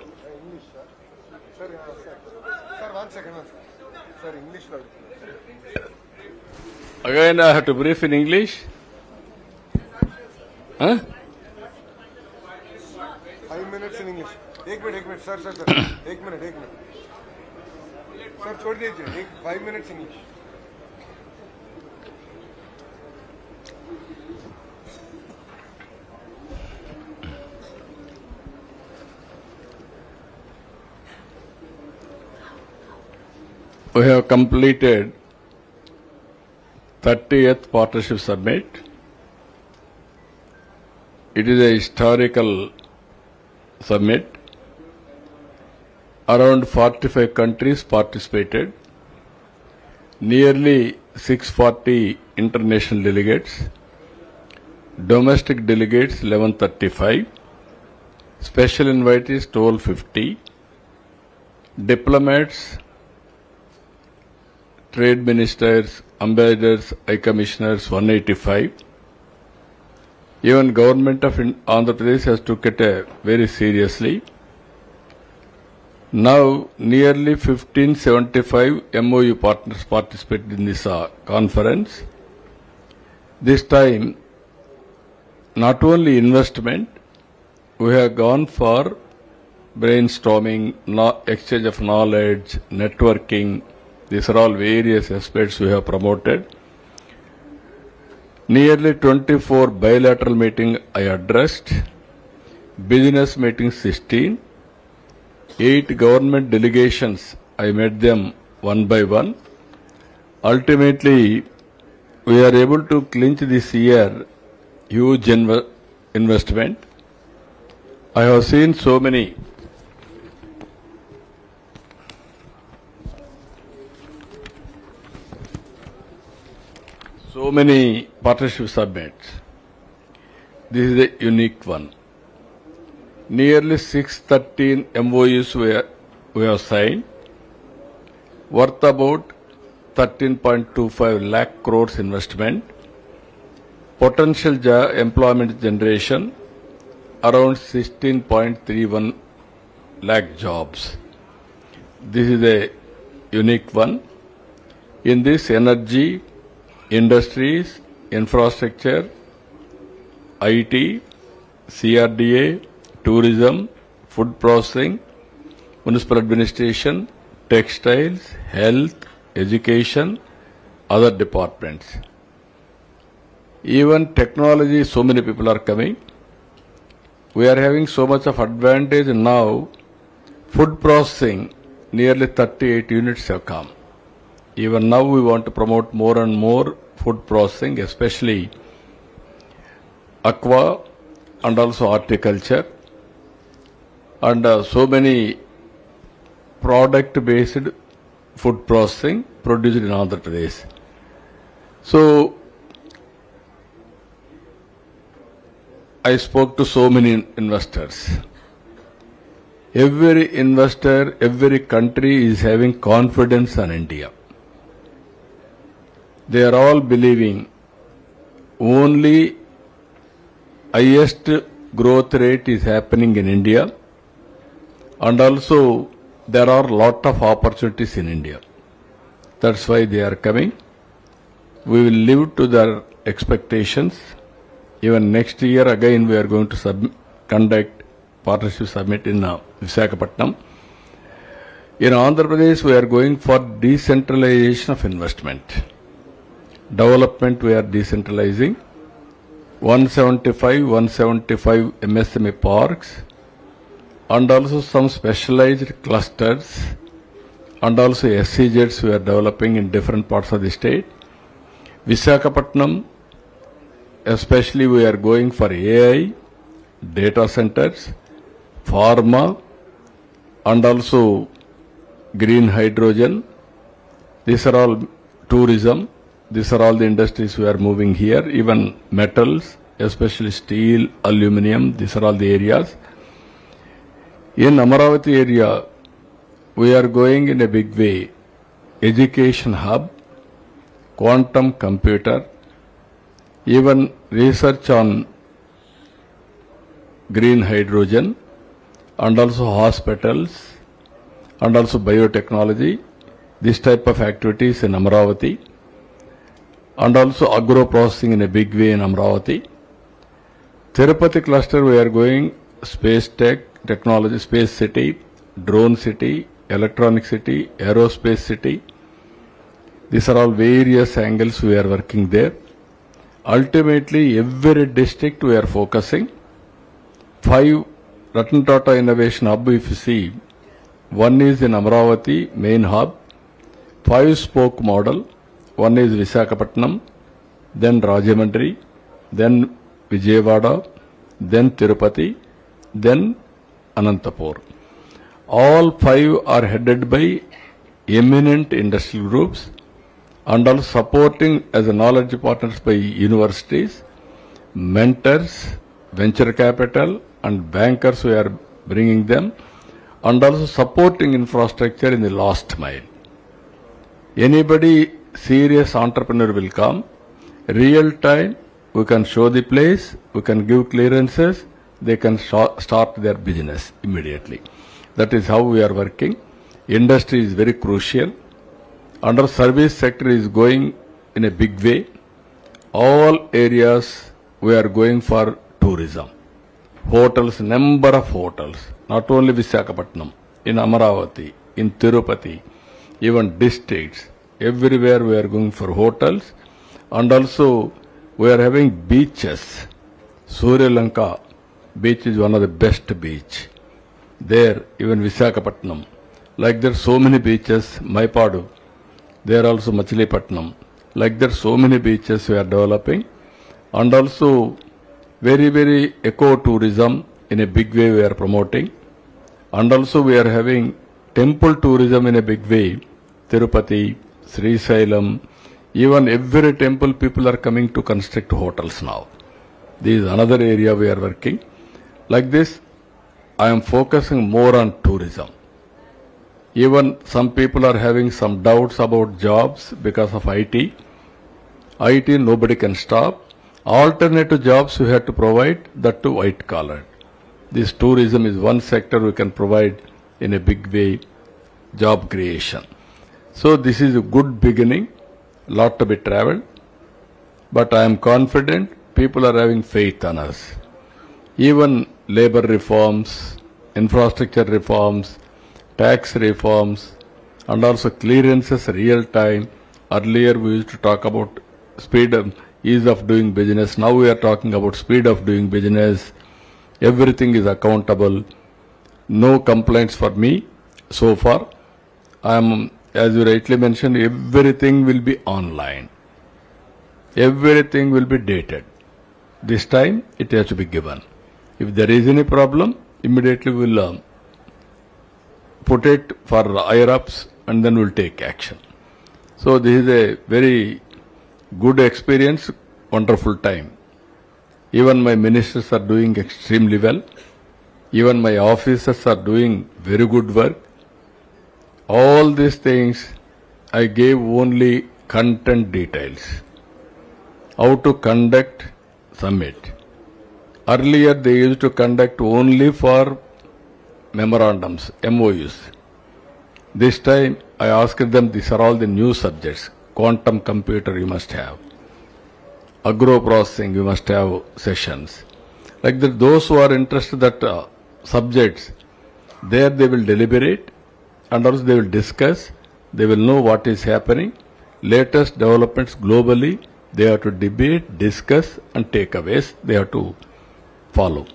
Again, I have to brief in English. Huh? 5 minutes in English. एक मिनट सर एक मिनट सर छोड़ दीजिए. 5 minutes English. We have completed 30th Partnership Summit. It is a historical summit. Around 45 countries participated. Nearly 640 international delegates. domestic delegates 1135, special invitees 1250, diplomats, trade ministers, ambassadors, high commissioners 185. Even government of Andhra Pradesh has took it very seriously. Now nearly 1575 MOU partners participated in this conference. This time, not only investment, we have gone for brainstorming, exchange of knowledge, networking. These are all various aspects we have promoted. Nearly 24 bilateral meetings I addressed, business meetings 16, 8 government delegations I met them one by one. Ultimately, we are able to clinch this year huge investment. I have seen so many partnership summits. This is a unique one. Nearly 613 MOUs we have signed, worth about 13.25 lakh crores investment, potential employment generation around 16.31 lakh jobs. This is a unique one. In this, energy, industries, infrastructure, IT, CRDA, tourism, food processing, municipal administration, textiles, health, education, other departments. Even technology, so many people are coming. We are having so much of advantage now. Food processing, nearly 38 units have come. Even now we want to promote more and more food processing, especially aqua and also horticulture, and so many product-based food processing produced in Andhra Pradesh. So, I spoke to so many investors. Every investor, every country is having confidence on India. They are all believing only highest growth rate is happening in India, and also there are lot of opportunities in India. That's why they are coming. We will live to their expectations. Even next year again we are going to conduct partnership summit in Visakhapatnam. In Andhra Pradesh we are going for decentralization of investment. Development we are decentralizing. 175 MSME parks, and also some specialized clusters, and also SEZs we are developing in different parts of the state. Visakhapatnam, especially we are going for AI, data centers, pharma, and also green hydrogen. These are all tourism. These are all the industries we are moving here, even metals, especially steel, aluminium, these are all the areas. In Amaravati area, we are going in a big way. Education hub, quantum computer, even research on green hydrogen, and also hospitals, and also biotechnology, this type of activities in Amaravati. And also agro-processing in a big way in Amravati. Tirupati cluster we are going space tech, technology, space city, drone city, electronic city, aerospace city. These are all various angles we are working there. Ultimately, every district we are focusing. 5 Ratan Tata Innovation Hub, if you see, one is in Amravati, main hub, 5 spoke model. One is Visakhapatnam, then Rajahmundry, then Vijayawada, then Tirupati, then Anantapur. All 5 are headed by eminent industrial groups and also supporting as a knowledge partners by universities. mentors, venture capital and bankers we are bringing them, and also supporting infrastructure in the last mile. Anybody serious entrepreneur will come, real time, we can show the place, we can give clearances, they can start their business immediately. That is how we are working. Industry is very crucial. Under service sector is going in a big way. All areas we are going for tourism. Hotels, number of hotels, not only Visakhapatnam, in Amaravati, in Tirupati, even districts, everywhere we are going for hotels. And also we are having beaches. Surya Lanka beach is one of the best beach. There, even Visakhapatnam. Like there are so many beaches, Maipadu. There also Machilipatnam. Like there are so many beaches we are developing. And also very, very eco-tourism in a big way we are promoting. And also we are having temple tourism in a big way. Tirupati, Sri Sailam, even every temple people are coming to construct hotels now. This is another area we are working. Like this, I am focusing more on tourism. Even some people are having some doubts about jobs because of IT. IT nobody can stop. Alternative jobs we have to provide, that to white collar. This tourism is one sector we can provide in a big way, job creation. So this is a good beginning, lot to be traveled, but I am confident people are having faith on us. Even labor reforms, infrastructure reforms, tax reforms, and also clearances real time. Earlier we used to talk about speed and ease of doing business. Now we are talking about speed of doing business. Everything is accountable. No complaints for me so far. I am, as you rightly mentioned, everything will be online. Everything will be dated. This time it has to be given. If there is any problem, immediately we will put it for higher ups and then we'll take action. So this is a very good experience, wonderful time. Even my ministers are doing extremely well. Even my officers are doing very good work. All these things I gave only content details. How to conduct summit. Earlier they used to conduct only for memorandums, MOUs. This time I asked them, these are all the new subjects. Quantum computer you must have. Agro processing you must have sessions. Like that, those who are interested in that subjects, there they will deliberate and also they will discuss. They will know what is happening. Latest developments globally, they have to debate, discuss and takeaways they have to follow.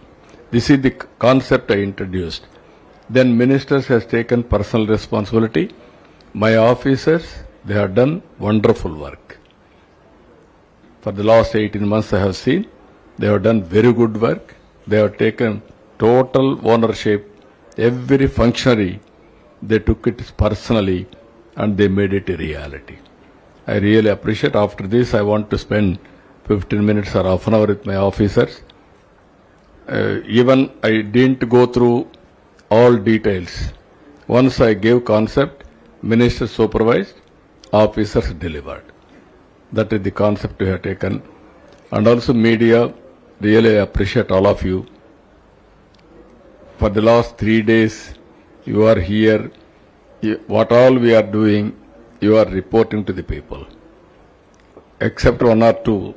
This is the concept I introduced. Then ministers has taken personal responsibility. My officers, they have done wonderful work. For the last 18 months I have seen, they have done very good work. They have taken total ownership. Every functionary, they took it personally and they made it a reality. I really appreciate. After this, I want to spend 15 minutes or half an hour with my officers. Even I didn't go through all details. Once I gave concept, minister supervised, officers delivered. That is the concept we have taken. And also media, really appreciate all of you. For the last 3 days, you are here. What all we are doing, you are reporting to the people. Except 1 or 2.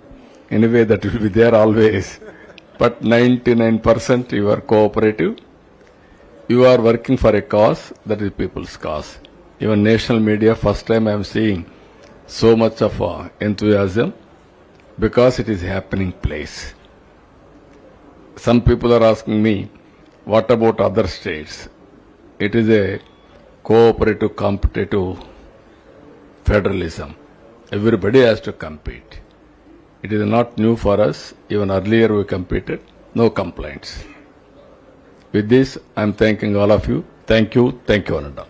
Anyway, that will be there always. But 99% you are cooperative. You are working for a cause, that is people's cause. Even national media, first time I am seeing so much of enthusiasm because it is happening place. Some people are asking me, what about other states? It is a cooperative, competitive federalism. Everybody has to compete. It is not new for us. Even earlier we competed. No complaints. With this, I am thanking all of you. Thank you, Ananda.